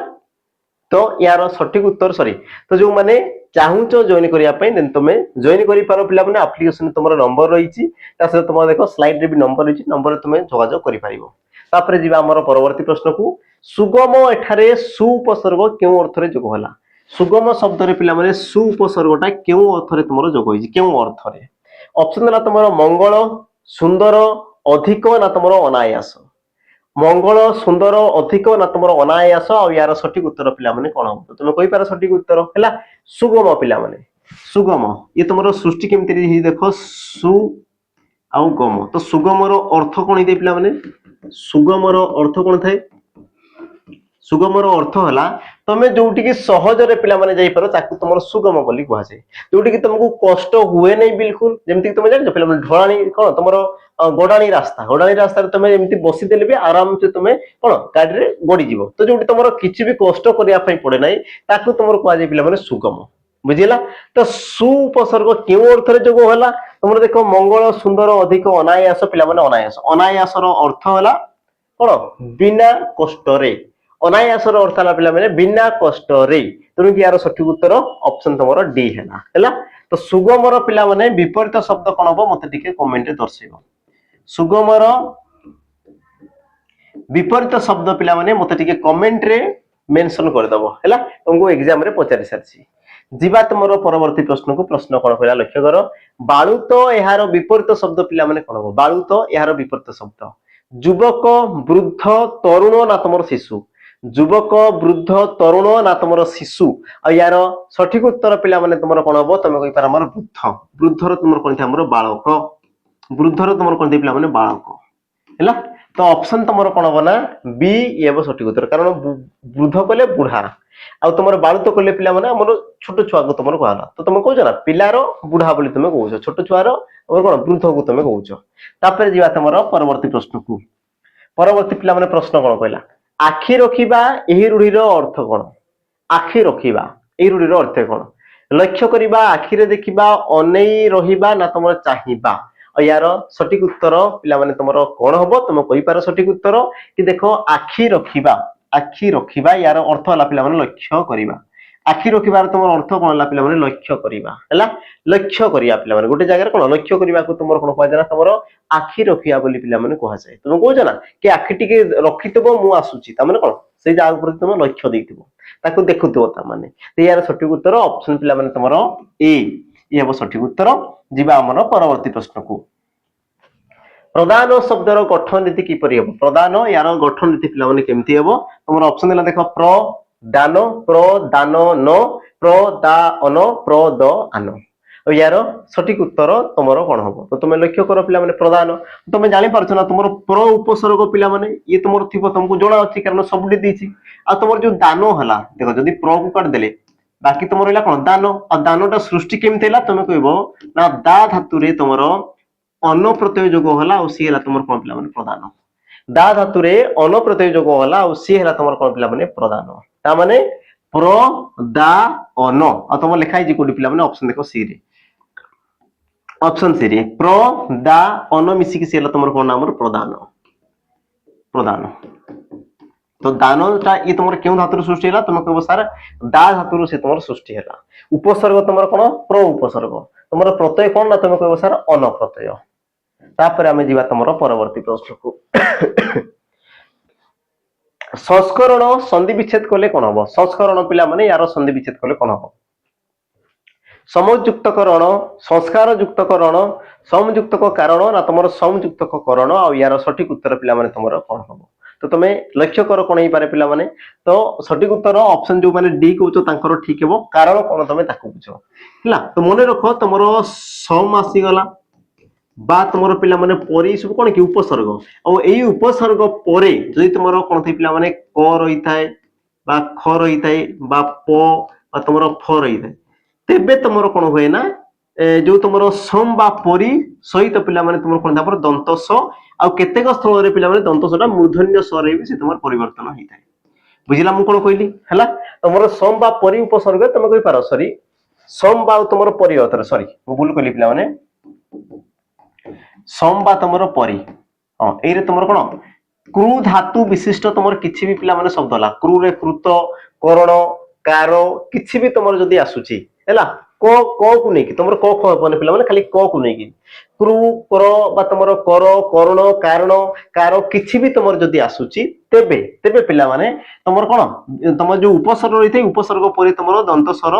तो यार सठिक उत्तर सॉरी तो जो माने चाहूच जॉइन करिया पई देन तुमे जॉइन करि पारो पिला माने एप्लीकेशन तुमरो नंबर रहिछि ता से तुम देखो स्लाइड रे भी नंबर रहिछि नंबर तुमे जोगाजोग करि पारिबो तापरे जिबा हमर परवर्ती प्रश्न को सुगम एठारे सुपसर्ग केउ अर्थ रे जोग होला सुगम शब्द रे पिला माने सुपसर्गटा केउ अर्थ रे तुमरो जोग होइछि केउ अर्थ रे ऑप्शन देला तुमरो मंगल सुंदर अधिक ना तुमरो अनायास मंगल सुंदर अधिक ना तुमरो अनायास आ यार सठिक उत्तर पिला माने कोन हो तुमे कहि पार सठिक उत्तर हैला सुगम पिला माने सुगम ये तुमरो सृष्टि केमति रे देखो सु आउ गम तो सुगम रो अर्थ कोन दे पिला माने सुगम रो अर्थ कोन थाए सुगम रो अर्थ हला तमे जोटी की सहज रे पिला माने जाई पारो ताकू तुमरो सुगम बोली कहै छै जोटी की तुमको कष्ट हुए नै बिल्कुल जेमति तुमे जानि पिला माने ढोलाणी कोन तुमरो गोडाणी रास्ता रे तुमे जेमति बसी देले भी आराम से तुमे कोन गाडी रे गडी जीवो तो जोटी तुमरो किछि भी कष्ट करिया पई पड़े नै ताकू तुमरो कहै जे पिला माने सुगम बुझिला तो सुपसर्ग केउ अर्थ रे जोग होला तुमरो देखो मंगल सुंदर अधिक अनायास पिला माने अनायास रो अर्थ होला कोन बिना कष्ट रे अनायास रो अर्थ होला पिला माने बिना कष्ट रे तेणु कि यार सठिक उत्तर ऑप्शन तुमरो डी हैला तो सुगम रो पिला माने विपरीत शब्द कोन हो मते टिके कमेंट रे दर्शेबो सुगम रो विपरीत शब्द पिला माने मते टिके कमेंट रे मेंशन कर दबो हैला तुमको एग्जाम रे पचारि सारछि जीवा तुमरो परवर्ती प्रश्न को प्रश्न कोन होइला लक्ष्य करो बाळुत एहार विपरीत शब्द पिला माने कोन हो बाळुत एहार विपरीत शब्द युवक वृद्ध तरुण ना तुमरो शिशु युवक वृद्ध तरुण ना तुमरो शिशु आ यार सठिक उत्तर पिला माने तुमरो कोन हो तमे कहि पार हमर वृद्ध वृद्धर तुमरो कोन थे हमरो बालक वृद्धर तुमरो कोन थे पिला माने बालक हैला तो ऑप्शन तुमरो कोन हो ना बी एबो सठिक उत्तर कारण वृद्ध कहले बुढ़ा आ तुमरो बालक कहले पिला माने हमरो छोट छुआ को तुमरो कहला तो तुम कहू ना पिलारो बुढ़ा बोली तुमे कहू छोट छुआरो और कोन वृद्ध को तुमे कहू तापर जीवा तुमरो परवर्ती प्रश्न को परवर्ती पिला माने प्रश्न कोन कहला आखि रखिबा एही रूढ़ीर अर्थ कोन आखि रखिबा एही रूढ़ीर अर्थ कोन लक्ष्य करिबा आखि रे देखिबा अनेई रहिबा ना तुमरो चाहिबा और यार सठिक उत्तर पिला माने तुमरो कोन हबो तुम कहि पारो सठिक उत्तर कि देखो आखि रखिबा यार अर्थ होला पिला माने लक्ष्य करिबा आखि रखिबार तुमरो अर्थ कोन होला पिला माने लक्ष्य करिबा हैला लक्ष्य करिया पिला माने गोटे जगह रे कोन लक्ष्य करिबा को तुमरो कोन कहै जाना तुमरो आखि रखिया बोली पिला माने कहै जाय तुम कहै ना कि आखि टिके रखितबो मु आसुची ता माने कोन से जाग प्रति तुम लक्ष्य देइतिबो ताको देखुतबो ता माने ते यार सठिक उत्तर ऑप्शन पिला माने तुमरो ए ये हबो सठिक उत्तर जीवा हमर परवर्ती प्रश्न को प्रदान शब्दर गठन रीति किपरि हेबो प्रदान यार गठन रीति पिला माने केमति हेबो तुमरो ऑप्शन देला देखो प्रदान न प्रदान प्रदान और यार सठिक उत्तर तुमरो कोन हबो तो तुम लक्ष्य करो पिला माने प्रदान तुम जानि पारछ ना तुमरो प्र उपसर्ग पिला माने ये तुमरो थिबो तुमको जणा अछि कारण सबडी दिछि आ तुमरो जो दान हला देखो जदी प्र को काट देले बाकी तुमरो इला कोन दान आ दानटा सृष्टि केमति हला तुम कहबो ना दा धातु रे तुमरो अन्न प्रत्यय जोग होला और सी हला तुमरो कोन पिला माने प्रदान दा धातु रे अन्न प्रत्यय जोग होला और सी हला तुमरो कोन पिला माने प्रदान ता माने प्र दा अन आ तुम लिखाई जे कोडी पिला माने ऑप्शन देखो सी रे ऑप्शन सी रे प्र दा अन मिसी कि सी हला तुमरो कोन नाम प्रदान प्रदान तो दानटा ये तुमरो केउ धातु सृष्टि हला तुम कहबो सर दा धातु से तुमरो सृष्टि हला उपसर्ग तुमरो कोन प्र उपसर्ग तुमरो प्रत्यय कोन ना तुम कहबो सर अन प्रत्यय तापर हमें जीवा तुमरो परवर्ती प्रश्न को संस्करण संधि विच्छेद कले कोन हबो संस्करण पिला माने यार संधि विच्छेद कले कोन हबो समयुक्तकरण संस्कार युक्तकरण समयुक्तक कारण ना तुमरो समयुक्तक करण आ यार सठिक उत्तर पिला माने तुमरो कोन हबो तो तुमे लक्ष्य करो कोन ही पारे पिला माने तो सठिक उत्तर ऑप्शन जो माने डी कहउछो तांकर ठीक हेबो कारण कोन तुमे ताकू बुझो हला तो मने रखो तुमरो सम आसी गला बा तुमरो पिला माने परी सब कोन कि उपसर्ग और एई उपसर्ग परे जदि तुमरो कोन थै पिला माने क रही थाए बा ख रही थाए बा प बा तुमरो फ रही थाए तेबे तुमरो कोन होय ना जो तुमरो सम बा परी सहित पिला माने तुमरो कोन दापर दंत स आ केतेक स्थल रे पिला माने दंत सटा मूर्धन्य स रे भी से तुमर परिवर्तन होई थाए बुझिला मु कोन कहली हला तुमरो सम बा परी उपसर्ग तुम कहि पारो सॉरी सम बा तुमरो परी अतर सॉरी मु भूल कहली पिला माने सम बा तुमरो परी हां एई रे तुमरो कोन क्रू धातु विशिष्ट तुमर किछि भी पिला माने शब्द हला क्रू रे कृत करण कार किछि भी तुमरो जदी आसुची ହେଲା କ କ କୁ ନେଇକି ତମର କ ख ହବନି ପିଲାମାନେ ଖାଲି क କୁ ନେଇକି କ୍ରୁ କର ବା ତମର କର କରଣ କାରଣ କାର କିଛି ବି ତମର ଯଦି ଆସୁଛି ତେବେ ତେବେ ପିଲାମାନେ ତମର କଣ ତମର ଯୋଉ ଉପସର୍ଗ ରହିଥାଏ ଉପସର୍ଗ ପରେ ତମର ଦନ୍ତ ସ୍ୱର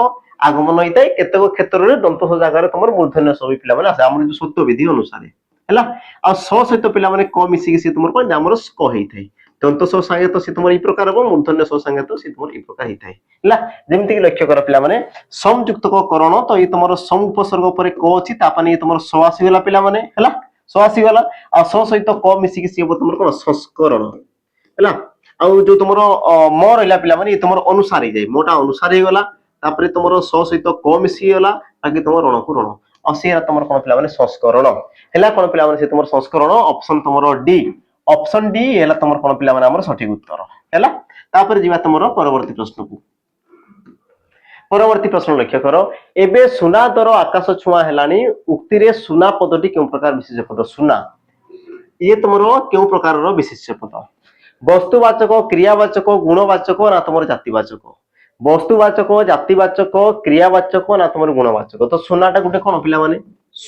ଆଗମନ ହେଇଥାଏ କେତେକ କ୍ଷେତ୍ରରେ ଦନ୍ତ ସ୍ୱର ଜାଗାରେ ତମର ମୂର୍ଧନ୍ୟ ସ ବି ପିଲାମାନେ ଆସେ ଆମର ଯୋଉ ସୂତ୍ର ବିଧି ଅନୁସାରେ ହେଲା ଆଉ ସ ସହିତ ପିଲାମାନେ କ ମିଶିକି ସେ ତମର କଣ ଆମର କ ହେଇଥାଏ ଦନ୍ତ ସ ସାଙ୍ଗେ ତ ସେ ତମର ଏଇ ପ୍ରକାର ହବ ମୂର୍ଧନ୍ୟ ସ ସାଙ୍ଗେ ତ ସେ ତମର ଏଇ ପ୍ରକାର ହେଇଥାଏ ହେଲା ଯେମିତି କି ଲକ୍ଷ୍ୟ କର ପିଲାମାନେ ସଂଯୁକ୍ତକ କରଣ ତ ଏଇ ତମର ସଂ ଉପସର୍ଗ ପରେ କ ଅଛି ତାପରେ ଇଏ ତମର ସ ଆସିଗଲା ପିଲାମାନେ ହେଲା ସ ଆସିଗଲା ଆଉ ସ ସହିତ କ ମିଶିକି ସିଏ ହବ ତମର କଣ ସଂସ୍କରଣ ହେଲା ଆଉ ଯୋଉ ତମର ମ ରହିଲା ପିଲାମାନେ ଇଏ ତମର ଅନୁସାର ହେଇଯାଏ ମୋଟା ଅନୁସାର ହେଇଗଲା ତାପରେ ତମର ସ ସହିତ କ ମିଶିଗଲା ବାକି ତମର ଋଣକୁ ଋଣ ଆଉ ସେ ତମର କଣ ପିଲାମାନେ ସଂସ୍କରଣ ହେଲା କଣ ପିଲାମାନେ ସେ ତମର ସଂସ୍କରଣ ଅପସନ ତମର ଡି ଅପସନ ଡି ହେଲା ତମର କଣ ପିଲାମାନେ ଆମର ସଠିକ ଉତ୍ତର ହେଲା ତାପରେ ଯିବା ତମର ପରବର୍ତ୍ତୀ ପ୍ରଶ୍ନକୁ ପରବର୍ତ୍ତୀ ପ୍ରଶ୍ନ ଲକ୍ଷ୍ୟ କର ଏବେ ସୁନା ଦର ଆକାଶ ଛୁଆଁ ହେଲାଣି ଉକ୍ତିରେ ସୁନା ପଦଟି କେଉଁ ପ୍ରକାର ବିଶେଷ ପଦ ସୁନା ଇଏ ତମର କେଉଁ ପ୍ରକାରର ବିଶେଷ ପଦ ବସ୍ତୁବାଚକ କ୍ରିୟାବାଚକ ଗୁଣବାଚକ ନା ତମର ଜାତିବାଚକ ବସ୍ତୁବାଚକ ଜାତିବାଚକ କ୍ରିୟାବାଚକ ନା ତମର ଗୁଣବାଚକ ତ ସୁନାଟା ଗୋଟେ କଣ ପିଲାମାନେ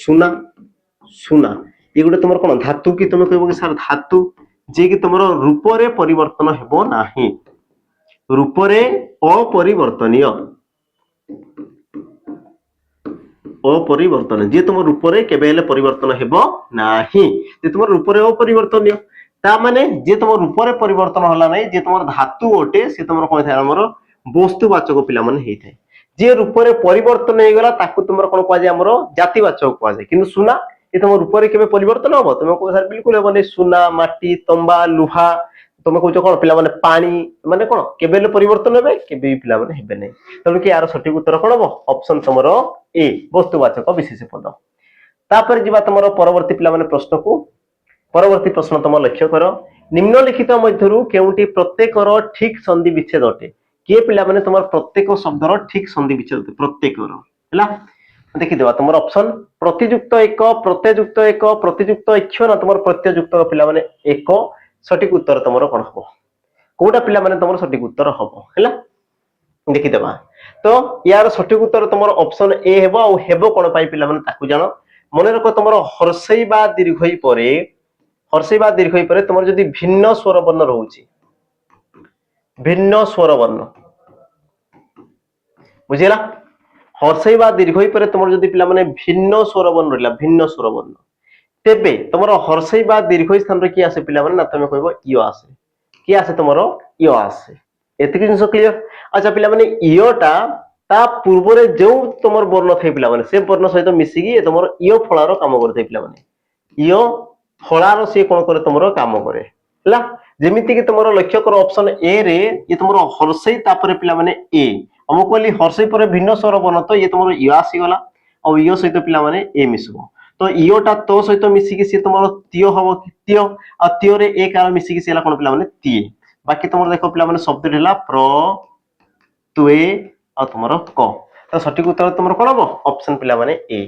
ସୁନା ସୁନା ଇଏ ଗୋଟେ ତମର କଣ ଧାତୁ କି ତମେ କହିବ କି ସାର୍ ଧାତୁ ଯେ କି ତମର ରୂପରେ ପରିବର୍ତ୍ତନ ହେବ ନାହିଁ ରୂପରେ ଅପରିବର୍ତ୍ତନୀୟ अपरिवर्तन जे तुम रूप रे केबे हेले परिवर्तन हेबो नाही जे तुम रूप रे अपरिवर्तनीय ता माने जे तुम रूप रे परिवर्तन होला नै जे तुम धातु ओटे से तुम कोन थाय हमर वस्तुवाचक पिला माने हेइ थाय जे रूप रे परिवर्तन हे गेला ताकू तुम कोन कोआ जे हमर जातिवाचक कोआ जे किंतु सुना जे तुम रूप रे केबे परिवर्तन होबो तुम को सर बिल्कुल हेबो नै सुना माटी तंबा लुहा तुम कहू कौन पिला माने पानी माने कौन केबे परिवर्तन हेबे केबे पिला माने हेबे नै तब कि यार सठिक उत्तर कोन हो ऑप्शन तमरो ए वस्तुवाचक विशेष पद तापर जिबा तमरो परवर्ती पिला माने प्रश्न को परवर्ती प्रश्न तम लक्ष्य कर निम्नलिखित मध्यरु केउटी प्रत्येकर ठीक संधि विच्छेद अटे के पिला माने तमर प्रत्येक शब्दर ठीक संधि विच्छेद प्रत्येकर हैला देखि देबा तमर ऑप्शन प्रतियुक्त एक प्रत्ययुक्त एक प्रतियुक्त इक्ष ना तमर प्रत्ययुक्त पिला माने एक सठिक उत्तर तमरो कोन हबो कोटा पिला माने तमरो सठिक उत्तर हबो हैला देखि देबा तो यार सठिक उत्तर तमरो ऑप्शन ए हेबो आ हेबो कोन पाई पिला माने ताकू जानो मने रखो तमरो हर्षई बा दीर्घई परे तमरो जदी भिन्न स्वर वर्ण रहउची भिन्न स्वर वर्ण बुझिला हर्षई बा दीर्घई परे तमरो जदी पिला माने भिन्न स्वर वर्ण रहला भिन्न स्वर वर्ण तेबे तमरो हर्षई बा दीर्घई स्थान रे की आसे पिला माने ना तमे कहबो इ आसे की आसे तमरो इ आसे एतिक जिंस क्लियर अच्छा पिला माने इटा ता पूर्व रे जो तमर वर्ण थे पिला माने से वर्ण सहित मिसिकी तमर इयो फळार काम करते पिला माने इयो फळार से कोन करे तमरो काम करे हला जेमिति कि तमरो लक्ष्य कर ऑप्शन ए रे ये तमरो हर्षई तापरे पिला माने ए हम कहली हर्षई परे भिन्न स्वर वर्ण तो ये तमरो इयो आसी गला और इयो सहित पिला माने ए मिसबो तो इयोटा तो सहित मिसिकी से तमरो तियो हबो तियो आ तियो रे ए कार मिसिकी सेला कोन पिला माने तिए बाकी तमरो देखो पिला माने शब्द ढेला प्र तुए आ तमरो क तो सठिक उत्तर तमरो कोन हबो ऑप्शन पिला माने ए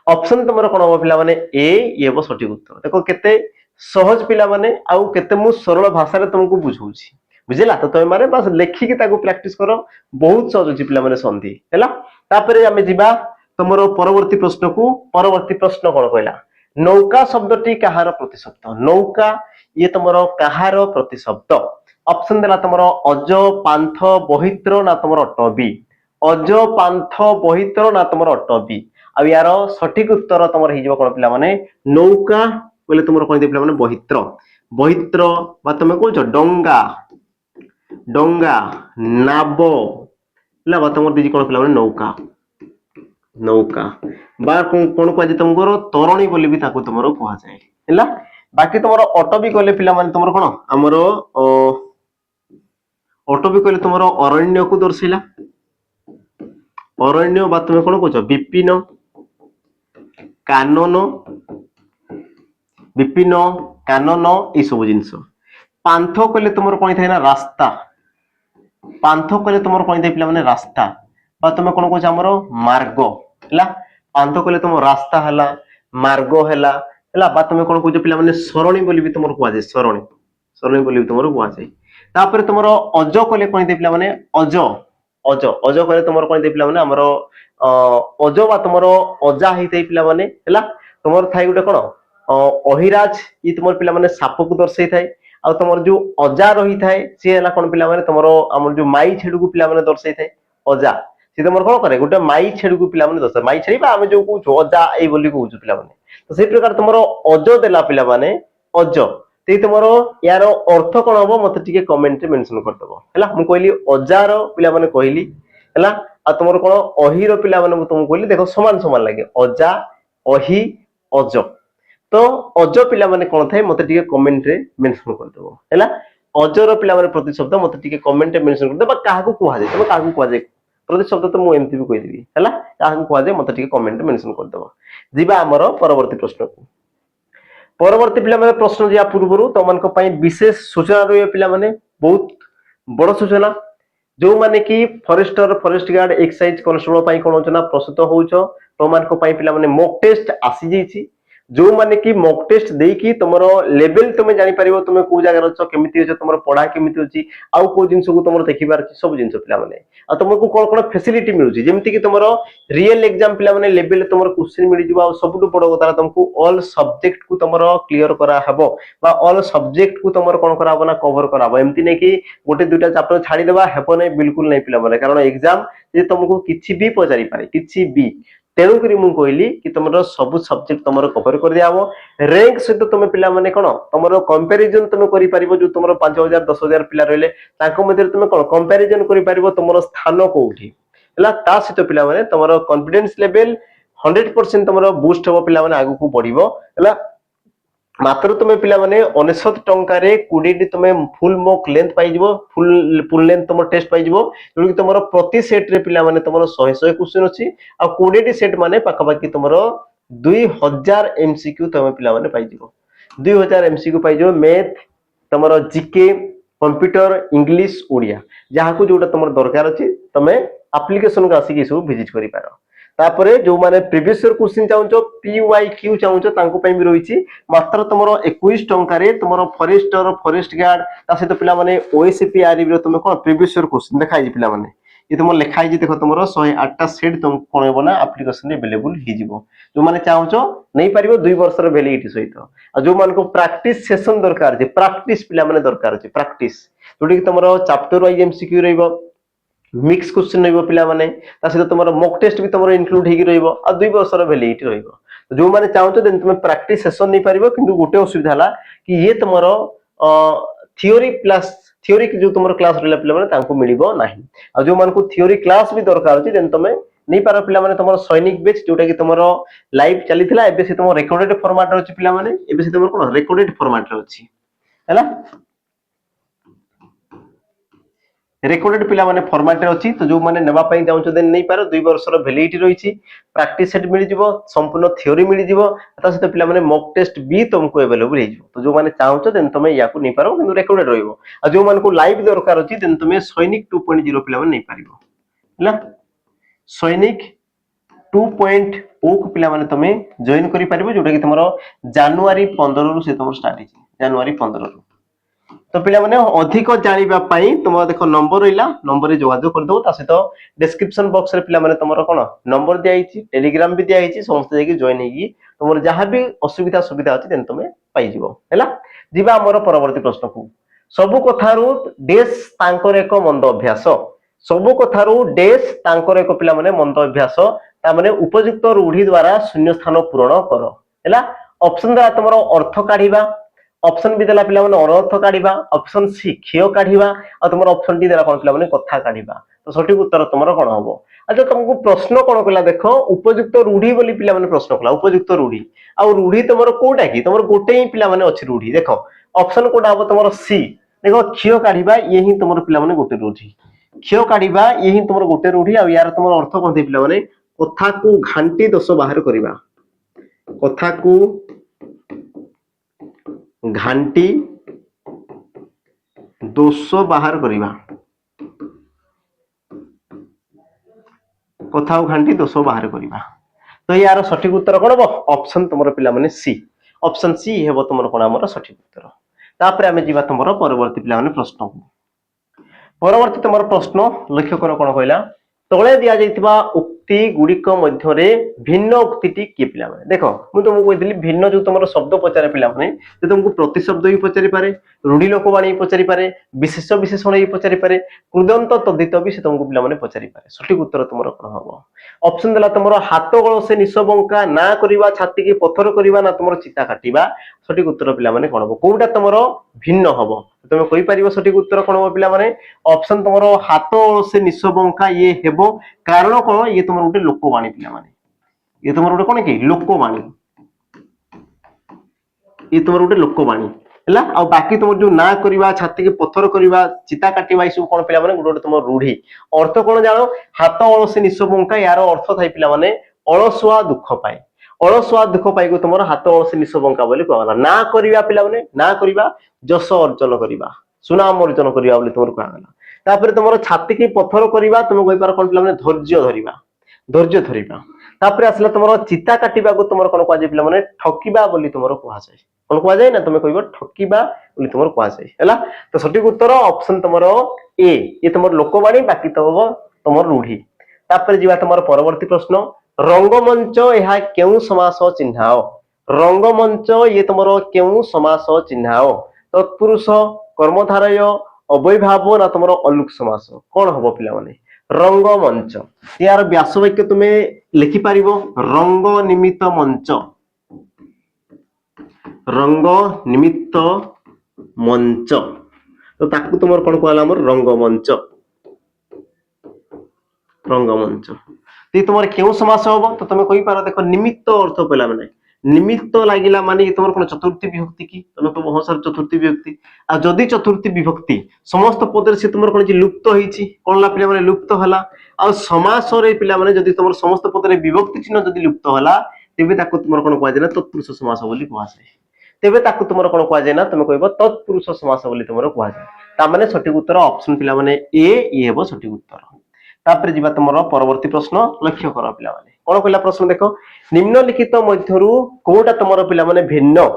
ऑप्शन तमरो कोन हबो पिला माने ए ये हबो सठिक उत्तर देखो केते सहज पिला माने आउ केते मु सरल भाषा रे तुमको बुझौछि बुझिला तो तमे माने बस लेखि के ताको प्रैक्टिस करो बहुत सहज अछि पिला माने संधि हैला तापरे हमें जिबा तमरो परवर्ती प्रश्न को परवर्ती प्रश्न कोन कहला नौका शब्दटी कहार प्रतिशब्द नौका ये तमरो कहार प्रतिशब्द ऑप्शन देला तमरो अज पांथ बहित्र ना तमरो अटबी अज पांथ बहित्र ना तमरो अटबी आ यार सठिक उत्तर तमरो हिजो कोन पिला माने नौका बोले तमरो कोन दे पिला माने बहित्र बहित्र बा तमे कहछो डंगा डंगा नाबो ला बा तमरो दिजी कोन पिला माने नौका नौका बा कोन को जे तमरो तोरणी बोली भी ताको तमरो कहआ जाय हैला बाकी तमरो अटबी कहले पिला माने तमरो कोन हमरो अटबी कहले तमरो अरण्य को दर्शिला अरण्य बा तुम कोन कहछो विपिन कानन ए सब जिंस पांथ कहले तमरो कोन थाय ना रास्ता पांथ कहले तमरो कोन थाय पिला माने रास्ता बा तुम कोन कहछो हमरो मार्ग हैला पांथ कहले तुम रास्ता हला मार्ग हला बा तुम कोन कहछो पिला माने सरणी बोली भी तमरो कहआ जाय सरणी बोली भी तमरो कहआ जाय तापर तमरो अज कहले कोन थाय पिला माने अज अज अज कहले तुमर कोन दे पिला माने हमरो अज बा तुमर अजा हेतै पिला माने हला तुमर थाई गुटे कोन अहिराज ई तुमर पिला माने साप को दर्शाई थाई आ तुमर जो अजा रही थाए सी हला कोन पिला माने तुमर हमर जो माई छेडु को पिला माने दर्शाई थाई अजा सी तुमर कोन करे गुटे माई छेडु को पिला माने दर्शाई माई छेडी बा हम जो कहू अजा ए बोली कहू पिला माने तो से प्रकार तुमर अज देला पिला माने अज ते तुमर यार अर्थ कोन हबो मते टिके कमेंट रे मेंशन कर दबो हला हम कहली अजार पिला माने कहली हला आ तुमर कोन अहिर पिला माने तुम कहली देखो समान समान लागे अजा अहि अज तो अज पिला माने कोन थाए मते टिके कमेंट रे मेंशन कर दबो हला अजर पिला माने प्रतिशब्द मते टिके कमेंट रे मेंशन कर दबा काहा को कुहा जाय तबे काहा को कुहा जाय प्रतिशब्द तो मु एमती भी कहि देबी हला काहा को कुहा जाय मते टिके कमेंट रे मेंशन कर दबो जिबा हमर परवर्ती प्रश्न को परवर्ती पिला माने प्रश्न जिया पूर्वरु तमन को पई विशेष सूचना रहियो पिला माने बहुत बड़ सूचना जो माने कि forester forest guard excise constable पई कोन होचना प्रस्तुत होउछो तमन को पई पिला माने मॉक टेस्ट आसी जैछि जो माने कि मॉक टेस्ट देई कि तमरो लेवल तुमे जानि परिबो तुमे को जगह रछ केमिति छ तमरो पढा केमिति अछि आउ को जिंस को तमरो देखिबार छ सब जिंस पिला माने आ तुमको कोन कोन फैसिलिटी मिलुछि जेमिति कि तमरो रियल एग्जाम पिला माने लेवल तमरो क्वेश्चन मिलि जिबा आ सबटु बड़ कथा तुमको ऑल सब्जेक्ट को तमरो क्लियर करा हबो बा ऑल सब्जेक्ट को तमरो कोन करा हबो ना कवर करा हबो एमति नै कि गोटे दुटा चैप्टर छाडी देबा हेपो नै बिल्कुल नै पिला माने कारण एग्जाम जे तुमको किछि भी पचारि पारे किछि भी तेणु करी मु कहली कि तुमरो सब सब्जेक्ट तुमरो कवर कर दिया हबो रैंक सहित तुम पिला माने कोन तुमरो कंपैरिजन तुम करि परिबो जो तुमरो 5000 10000 पिला रहले ताको मध्ये तुम कोन कंपैरिजन करि परिबो तुमरो स्थान कोउठी हला ता सहित पिला माने तुमरो कॉन्फिडेंस लेवल 100% तुमरो बूस्ट हो पिला माने आगु को बढ़िबो हला मात्र तुम पिला माने 99 टंका रे 20 तुम फुल मॉक लेंथ पाई जिवो फुल लेंथ तुम टेस्ट पाई जिवो जोकि तुमरो प्रति सेट रे पिला माने तुमरो 100 क्वेश्चन अछि आ 20 सेट माने पाका पाकी तुमरो 2000 एमसीक्यू तुम पिला माने पाई जिवो 2000 एमसीक्यू पाई जिवो मैथ तुमरो जीके कंप्यूटर इंग्लिश ओडिया जहा को जोटा तुमरो दरकार अछि तमे एप्लीकेशन का आसी कि सब विजिट करि पारो तापरे जो माने प्रीवियस ईयर क्वेश्चन चाहूचो पीवाईक्यू चाहूचो तांको पई भी रहिछि मात्र तुमरो 21 टंका रे तुमरो फॉरेस्टर फॉरेस्ट गार्ड ता सहित पिला माने ओएसपी आरबी रो तुम कोन प्रीवियस ईयर क्वेश्चन देखाइ पिला माने ये तुम लिखाइ जे देखो तुमरो 108 टा सेट तुम कोन हेबो ना एप्लीकेशन रे अवेलेबल हि जिवो जो माने चाहूचो नै परिबो 2 वर्ष रो वैलिडिटी सहित आ जो मान को प्रैक्टिस सेशन दरकार जे प्रैक्टिस पिला माने दरकार छै प्रैक्टिस जोडी कि तुमरो चैप्टर वाइज एमसीक्यू रहइबो मिक्स क्वेश्चन रहइबो पिला माने ता सहित तुमरो मॉक टेस्ट भी तुमरो इंक्लूड हेगी रहइबो आ 2 वर्ष रो वैलिडिटी रहइबो तो जो माने चाहूचो देन तुम प्रैक्टिस सेशन नै परिबो किंतु गोटे असुविधा हला कि ये तुमरो थियोरी प्लस थियोरी जो तुमरो क्लास रहला पिला माने तांको मिलिबो नाही आ जो मान को थियोरी क्लास भी दरकार अछि देन तुमे नै पारो पिला माने तुमरो सैनिक बैच जोटा कि तुमरो लाइव चलीथिला एबे से तुमरो रिकॉर्डेड फॉर्मेट रे अछि पिला माने एबे से तुमरो कोन रिकॉर्डेड फॉर्मेट रे अछि हैला रेकॉर्डेड पिला माने फॉर्मेट रे अछि तो जो माने नेबा पई जाउछो देन नै पारो 2 वर्ष रो वैलिडिटी रहिछि प्रैक्टिस सेट मिलि जिवो संपूर्ण थ्योरी मिलि जिवो ता सहित पिला माने मॉक टेस्ट भी तुमको अवेलेबल हि जिवो तो जो माने चाहूछो देन तुमे याकू नै पारो किंतु रेकॉर्डेड रहिबो आ जो मान को लाइव दरकार अछि देन तुमे सैनिक 2.0 पिला माने नै पारिबो हैला सैनिक 2.0 को पिला माने तुमे जॉइन करि पारिबो जोटा कि तुमरो जनवरी 15 रु से तुमरो स्टार्ट हि जनवरी 15 रु तो पिला माने अधिक जानिबा पई तुम देखो नंबर रहिला नंबर रे जोगाजोग कर दो ता सहित डिस्क्रिप्शन बॉक्स रे पिला माने तुमरो कोन नंबर दिया हिची टेलीग्राम भी दिया हिची समस्त जेकी जॉइन हेगी तुमर जहां भी असुविधा सुविधा अछि देन तुमे पाई जिवो हैला जिबा हमर परवर्ती प्रश्न को सब कथारु डेस तांकर एक मंद अभ्यास सब कथारु डेस तांकर एक पिला माने मंद अभ्यास ता माने उपयुक्त रूढ़ी द्वारा शून्य स्थान पूरण कर हैला ऑप्शन द्वारा तुमरो अर्थ काढिबा ऑप्शन भी देला पिला माने अर्थ काढिबा ऑप्शन सी खियो काढिबा आ तुमर ऑप्शन डी देला कोन पिला माने कथा काढिबा तो सठिक उत्तर तुमरो कोन हबो अच्छा तुमको प्रश्न कोन कला देखो उपयुक्त रूढ़ी बोली पिला माने प्रश्न कला उपयुक्त रूढ़ी आ रूढ़ी तुमरो कोटा की तुमरो गोटे ही पिला माने अछि रूढ़ी देखो ऑप्शन कोटा हबो तुमरो सी देखो खियो काढिबा ये ही तुमरो पिला माने गोटे रूढ़ी खियो काढिबा ये ही तुमरो गोटे रूढ़ी आ यार तुमरो अर्थ कोन दे पिला माने कथा को घांटी दोष बाहर करिबा कथा को घांटी दोष बाहर करिबा कथा घांटी दोष बाहर करिबा तो यार सठिक उत्तर कोन हबो ऑप्शन तुमरो पिला माने सी ऑप्शन सी हेबो तुमरो कोन हमर सठिक उत्तर तापर हमें जीवा तुमरो परवर्ती पिला माने प्रश्न को परवर्ती तुम प्रश्न लक्ष्य कर कौन कहला तले दि जाइथिबा उक्ति गुड़िक मध्यरे भिन्न उक्तिटी किए पिला माने देख मु तुमको कहितली भिन्न जो तुम शब्द पचारे पिला माने जे तुमको प्रतिशब्द भी पचारि पारे रूढ़ी लोकवाणी पचारि पारे विशेष विशेषण भी पचारि पारे कृदंत तद्धित भी से तुमको पिला माने पचारि पारे सठिक उत्तर तुमर कोन हबो ऑप्शन देला तुमर हाथ गळ से निश बंका ना करिवा छाती की पत्थर करिवा ना तुमर चिता काटिबा सठिक उत्तर पिला माने कोन हबो कोउटा तुमर भिन्न हबो तुम कहि परिबो सठिक उत्तर कोन हबो पिला माने ऑप्शन तुमर हाथ गळ से निश बंका ये हेबो कारण कोन ये तुमर उटे लोकवाणी पिला माने ये तुमर उटे कोन की लोकवाणी ये तुमर उटे लोकवाणी हला आ बाकी तुम जो ना करिवा छाती के पत्थर करिवा चिता काटिवा इसु कोन पिला माने गुडे तुम रूढ़ी अर्थ कोन जानो हाथ अलसे निश बंका यार अर्थ थाई पिला माने अलसुआ दुख पाए अलसुआ दुख पाई को तुम हाथ अलसे निश बंका बोली कहला ना करिवा पिला माने ना करिवा जस अर्जन करिवा सुनाम अर्जन करिवा बोली तुमर कहला तापर तुमर छाती के पत्थर करिवा तुम कहि पार कोन पिला माने धैर्य धरिबा तापर आसला तुमर चिता काटिबा को तुमर कोन कहजे पिला माने ठकीबा बोली तुमर कहा जाय कोन कहा जाय ना तुम कहबो ठकीबा बोली तुमर कहा जाय हैला तो सठिक उत्तर ऑप्शन तुमर ए ये तुमर लोकवाणी बाकी तो तुमर रूढ़ी तापर जीवा तुमर परवर्ती प्रश्न रंगमंच यह केउ समास चिन्हाओ रंगमंच ये तुमर केउ समास चिन्हाओ तत्पुरुष कर्मधारय अवयभाव ना तुमर अलुक समास कौन हम पिला माने रंगमंच यार व्यास वाक्य तुम्हें लिखि पारिबो रंग निमित्त मंच रंग निमित्त मंच तो ताकू तुम कौन कहला हमर रंगमंच रंगमंच तो तुम क्यों समास हम तो तुम कहि पार देखो निमित्त अर्थ पहला माने निमित्त लागिला माने ये तुम कोन चतुर्थी विभक्ति की तुम कहबो हो सर चतुर्थी विभक्ति आ जदि चतुर्थी विभक्ति समस्त पदर से तुम कोन जे लुप्त होईची कोन ला पिला माने लुप्त होला आ समास रे पिला माने जदि तुम समस्त पदर विभक्ति चिन्ह जदि लुप्त होला तेबे ताको तुम कोन कहै जे ना तत्पुरुष समास बोली कहै छै तेबे ताको तुम कोन कहै जे ना तुम कहबो तत्पुरुष समास बोली तुम कहै छै ता माने सठिक उत्तर ऑप्शन पिला माने ए ये हेबो सठिक उत्तर तापर जीवा तुमरो परवर्ती प्रश्न लक्ष्य कर पिला माने कोन कहला प्रश्न देखो निम्नलिखित मध्यरु कोटा तुमरो पिला माने भिन्न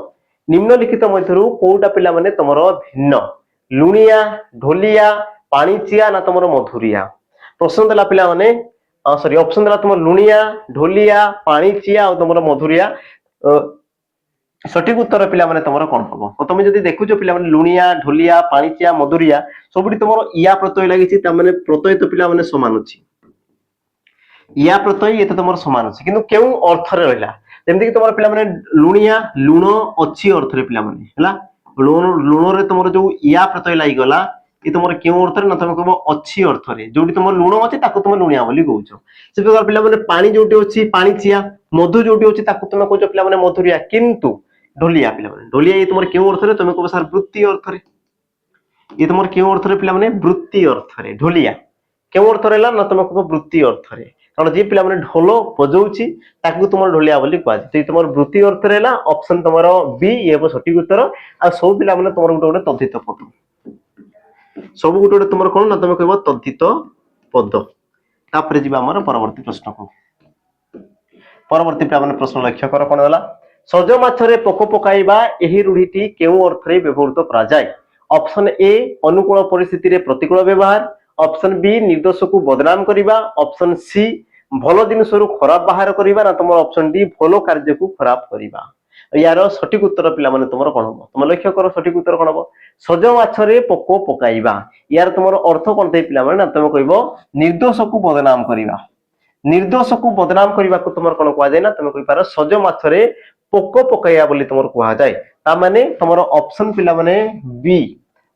निम्नलिखित मध्यरु कोटा पिला माने तुमरो भिन्न लुणिया ढोलिया पाणीचिया ना तुमरो मधुरिया प्रश्न देला पिला माने सॉरी ऑप्शन देला तुमरो लुणिया ढोलिया पाणीचिया और तुमरो मधुरिया सठिक उत्तर पिला माने तुमरो कोन हबो तो तुम जदी देखुचो पिला माने लुणिया ढोलिया पाणीचिया मधुरिया सबडी तुमरो इया प्रत्यय लागिछि ता माने प्रत्यय तो पिला माने समान अछि या प्रत्यय ये तो तुम समान अच्छे किंतु केउ अर्थ रे रहला जेमति कि तुम पिला माने लुणिया लुण अछि अर्थ रे पिला माने हला लुण रे तुम जो या प्रत्यय लागि गला ये तुम केउ अर्थ रे न तुम कहबो अछि अर्थ रे जोडी तुम लुण अछि ताको तुम लुणिया बोली कहउछो से प्रकार पिला माने पानी जोटी अछि पानी चिया मधु जोटी अछि ताको तुम कहउछो पिला माने मधुरिया किंतु ढोलिया पिला माने ढोलिया ये तुम केउ अर्थ रे तुम कहबो सर वृत्ति अर्थ रे ये तुम केउ अर्थ रे पिला माने वृत्ति अर्थ रे ढोलिया केउ अर्थ रे ला न तुम कहबो वृत्ति अर्थ रे कारण जे पिला माने ढोल बजाउची ताकू तुम ढोलिया बोली कहै छै तुम वृत्ति अर्थ रे ला ऑप्शन तुमरो बी ये हेबो सठिक उत्तर आ सब पिला माने तुमरो गुटे गुटे तद्धित पद सब गुटे गुटे तुमरो कोन ना तुम कहबो तद्धित पद तापर जीवा हमर परवर्ती प्रश्न को परवर्ती पिला माने प्रश्न लक्ष्य कर कोन होला सज माछरे पोको पकाइबा एही रूढ़ीटी केउ अर्थ रे व्यवहृत करा जाय ऑप्शन ए अनुकूल परिस्थिति रे प्रतिकूल व्यवहार ऑप्शन बी निर्दोष को बदनाम करिबा ऑप्शन सी भलो जिनिस रु खराब बाहर करिबा ना तुम ऑप्शन डी भलो कार्य को खराब करिबा यार सठिक उत्तर पिला माने तुमरो कोन हो तुम लक्ष्य करो सठिक उत्तर कोन हो सज माछरे पोको पकाइबा यार तुमरो अर्थ कोन थै पिला माने ना तुम कहबो निर्दोष को बदनाम करिबा निर्दोष को बदनाम करिबा को तुमरो कोन कहै जाय ना तुम कहि पारो सज माछरे पोको पकाइया बोली तुमरो कहै जाय ता माने तुमरो ऑप्शन पिला माने बी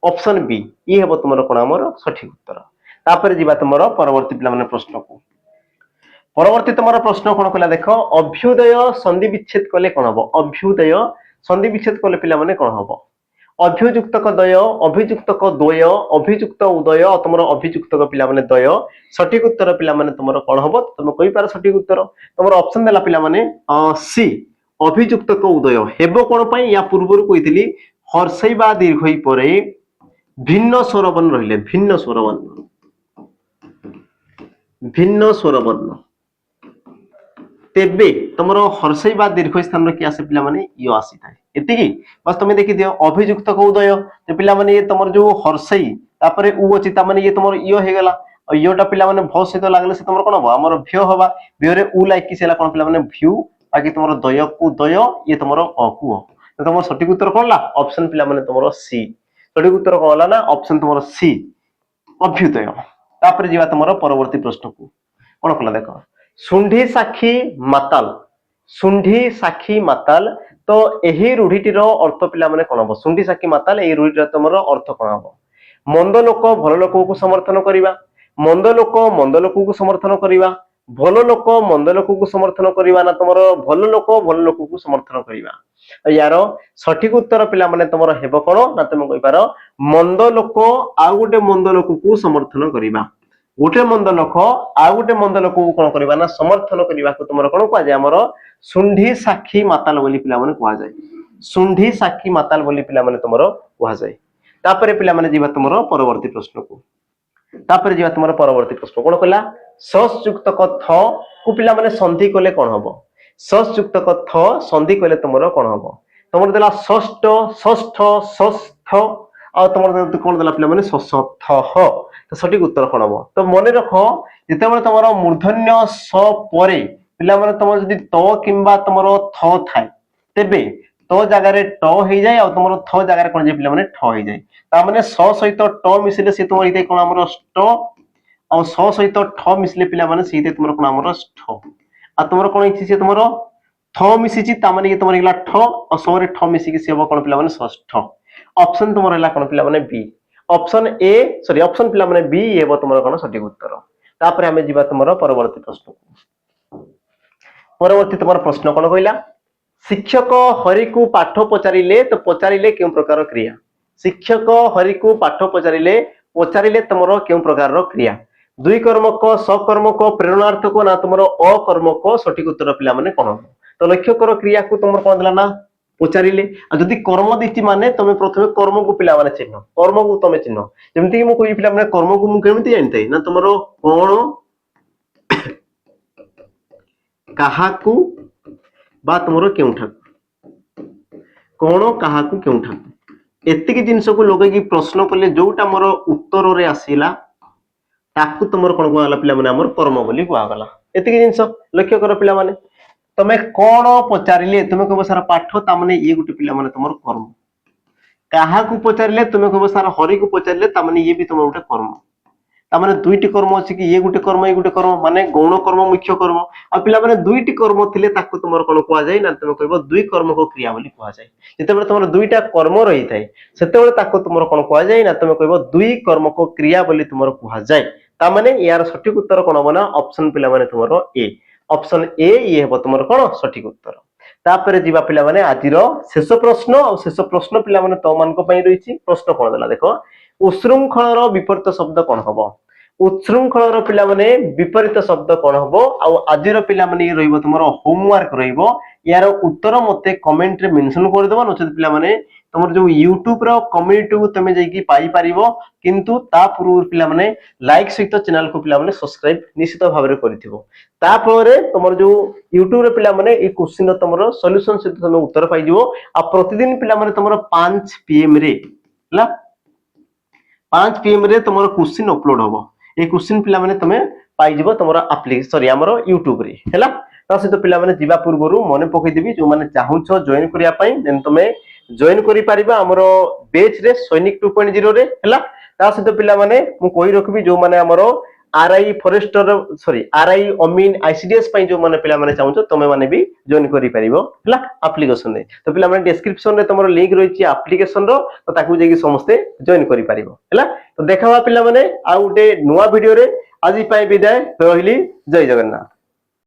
ऑप्शन बी ये हेबो तुमरो कोन हमर सठिक उत्तर तापर जीवा तुमरो परवर्ती पिला माने प्रश्न को परवर्ती तुमरो प्रश्न कोन कहला देखो अभ्युदय संधि विच्छेद कले कोन हबो अभ्युदय संधि विच्छेद कले पिला माने कोन हबो अभ्युजुक्तक दय अभिजुक्तक द्वय अभिजुक्त उदय तुमरो अभिजुक्तक पिला माने दय सठिक उत्तर पिला माने तुमरो कोन हबो तुम कहि पार सठिक उत्तर तुमरो ऑप्शन देला पिला माने सी अभिजुक्तक उदय हेबो कोन पई या पूर्वरु कहितली हर्षई बा दीर्घई परे भिन्न स्वरवर्ण रहिले भिन्न स्वरवर्ण तेबे तुमरो हर्षई बा दीर्घ स्थान रे कि आसे पिला माने यो आसी थाए एतिकी बस तुम देखि दियो अभिजुक्त को उदय जे पिला माने तुमर जो हर्षई तापर उ अछि ता माने ये तुमर इयो हे गेला इयोटा पिला माने भ सहित लागले से तुमर कोन हो हमर भ्य होबा भ्य रे उ लाइक कि सेला कोन पिला माने भ्यू बाकी तुमर दय को दय ये तुमर अ को तो तुमर सठिक उत्तर कोन ला ऑप्शन पिला माने तुमर सी सठिक उत्तर कोन ला ना ऑप्शन तुमर सी अभ्युदय तापर जीवा तुमर परवर्ती प्रश्न को कोन कला देखो सुंढी साखी माताल तो एही रूढ़ीटीर अर्थ पिला माने कोन हो सुंढी साखी माताल एही रूढ़ीटीर तुमर अर्थ कोन हो मंद लोक भल लोक को समर्थन करिबा मंद लोक को समर्थन करिबा भल लोक मंद लोक को समर्थन करिबा ना तुमर भल लोक को समर्थन करिबा यार सठिक उत्तर पिला माने तुमर हेबो कोन ना तुम कहि पारो मंद लोक आ गुटे मंद लोक को समर्थन करिबा गोटे मंद लोक आ गुटे मंद लोक को कोन करिबा ना समर्थन करिबा को तुमर कोन कुआ जाय हमर सुंढी साखी माताल बोली पिला माने कुआ जाय सुंढी साखी माताल बोली पिला माने तुमर कुआ जाय तापर पिला माने जीवा तुमर परवर्ती प्रश्न को तापर जीवा तुमर परवर्ती प्रश्न कोन कहला सस युक्त क थ को पिला माने संधि कले कोन हबो सस युक्त क थ संधि कले तुमर कोन हबो तुमर देला षष्ठ षष्ठ षष्ठ आ तुमर कोन देला पिला माने ससथ ह तो सठिक उत्तर कोन हबो तो मने रखो जते बेले तुमर मूर्धन्य स परे पिला माने तुमर जदी त किंबा तुमर थ थाए तेबे तो जगह रे ट हे जाय और तुमर थ जगह रे कोन जे पिला माने ठ हे जाय ता माने स सहित ट मिसिले से तुमर इते कोन हमर स्ट और स सहित ठ मिसिले पिला माने सीते तुमर कोन हमर ष्ठ आ तुमर कोन इछि से तुमर थ मिसिछि ता माने ये तुमर इला ठ और स रे ठ मिसि के से हो कोन पिला माने षष्ठ ऑप्शन तुमर इला कोन पिला माने B option A sorry option पिला माने बी हेबो तुमर कोन सठिक उत्तर तापर हमें जीवा तुमर परवर्ती प्रश्न परवर्ती तुमर प्रश्न कोन कहिला शिक्षक हरि को पाठ पचारिले तो पचारिले केउ प्रकार क्रिया शिक्षक हरि को पाठ पचारिले तुमर केउ प्रकार क्रिया दुई कर्मक सकर्मक प्रेरणार्थक ना तुमर अकर्मक सठिक उत्तर पिला माने कोन तो लक्ष्य कर क्रिया को तुमर कोन देला ना पचारिले आ जदी कर्म दिति माने तुमे प्रथमे कर्म को पिला माने चिन्ह कर्म को तुमे चिन्ह जेमति कि मु कोइ पिला माने कर्म को मु केमति जानतै ना तुमर कोन कहा को बा तुमर केउठा कोन कहा को केउठा एतिकी जिंस को लोगे की प्रश्न कले जोटा मोर उत्तर रे आसीला ताकू तुमर कोन कोला पिला माने हमर कर्म बोली कोआ गला एतिकी जिंस लक्ष्य कर पिला माने तमे कोन पचारिले तुमे कहबो सारा पाठ ता माने ये गुटे पिला माने तुमर कर्म काहा को पचारिले तुमे कहबो सारा हरि को पचारिले ता माने ये भी तुमर गुटे कर्म ता माने दुईटी कर्म अछि कि ये गुटे कर्म माने गौण कर्म मुख्य कर्म आ पिला माने दुईटी कर्म थिले ताकू तुमर कोन कोआ जाय ना तुमे कहबो दुई कर्म को क्रिया बोली कोआ जाय जते बेले तुमर दुईटा कर्म रही थाए सेते बेले ताकू तुमर कोन कोआ जाय ना तुमे कहबो दुई कर्म को क्रिया बोली तुमर कोआ जाय ता माने यार सठिक उत्तर कोन हो ना ऑप्शन पिला माने तुमर ए ऑप्शन ए ये हेबो तुमर कोन सठिक उत्तर तापर जीवा पिला माने आजिर शेष प्रश्न और शेष प्रश्न पिला माने तो मान को पई रहिछि प्रश्न कोन देला देखो उशृंखलर विपरीत शब्द कोन हबो उच्छृंखलर पिला माने विपरीत शब्द कोन हबो आ आजिर पिला माने रहइबो तुमर होमवर्क रहइबो यार उत्तर मते कमेंट रे मेंशन कर देबो नचेत पिला माने तुमर जो YouTube रो कम्युनिटी को तमे जाई पाई पारिबो किंतु ता पूर्व पिला माने लाइक सहित चैनल को पिला माने सब्सक्राइब निश्चित भाव रे करिथिबो ता परे तुमर जो YouTube रे पिला माने ए क्वेश्चन तुमर सॉल्यूशन सहित तमे उत्तर पाई दिबो आ प्रतिदिन पिला माने तुमर 5 PM रे हला 5 PM रे तुमर क्वेश्चन अपलोड होबो ए क्वेश्चन पिला माने तमे पाई जिवो तुमर एप्लीकेशन सॉरी हमरो YouTube रे हला ता सहित पिला माने जीवा पूर्वरु मने पकई देबी जो माने चाहुछो जॉइन करिया पई देन तमे जॉइन करि पारिबा हमरो बैच रे सैनिक 2.0 रे हला ता सहित पिला माने मु कोइ रखबी जो माने हमरो आरआई फॉरेस्टर सॉरी आरआई अमीन आईसीडीएस पई जो माने पिला माने चाहुछो तमे माने भी जॉइन करि पारिबो हला एप्लीकेशन रे तो पिला माने डिस्क्रिप्शन रे तमरो लिंक रहिछि एप्लीकेशन रो तो ताकू जेकी समस्त जॉइन करि पारिबो हला तो देखावा पिला माने आ उटे नुवा वीडियो रे आजि पई विदाय रहिली जय जगन्नाथ।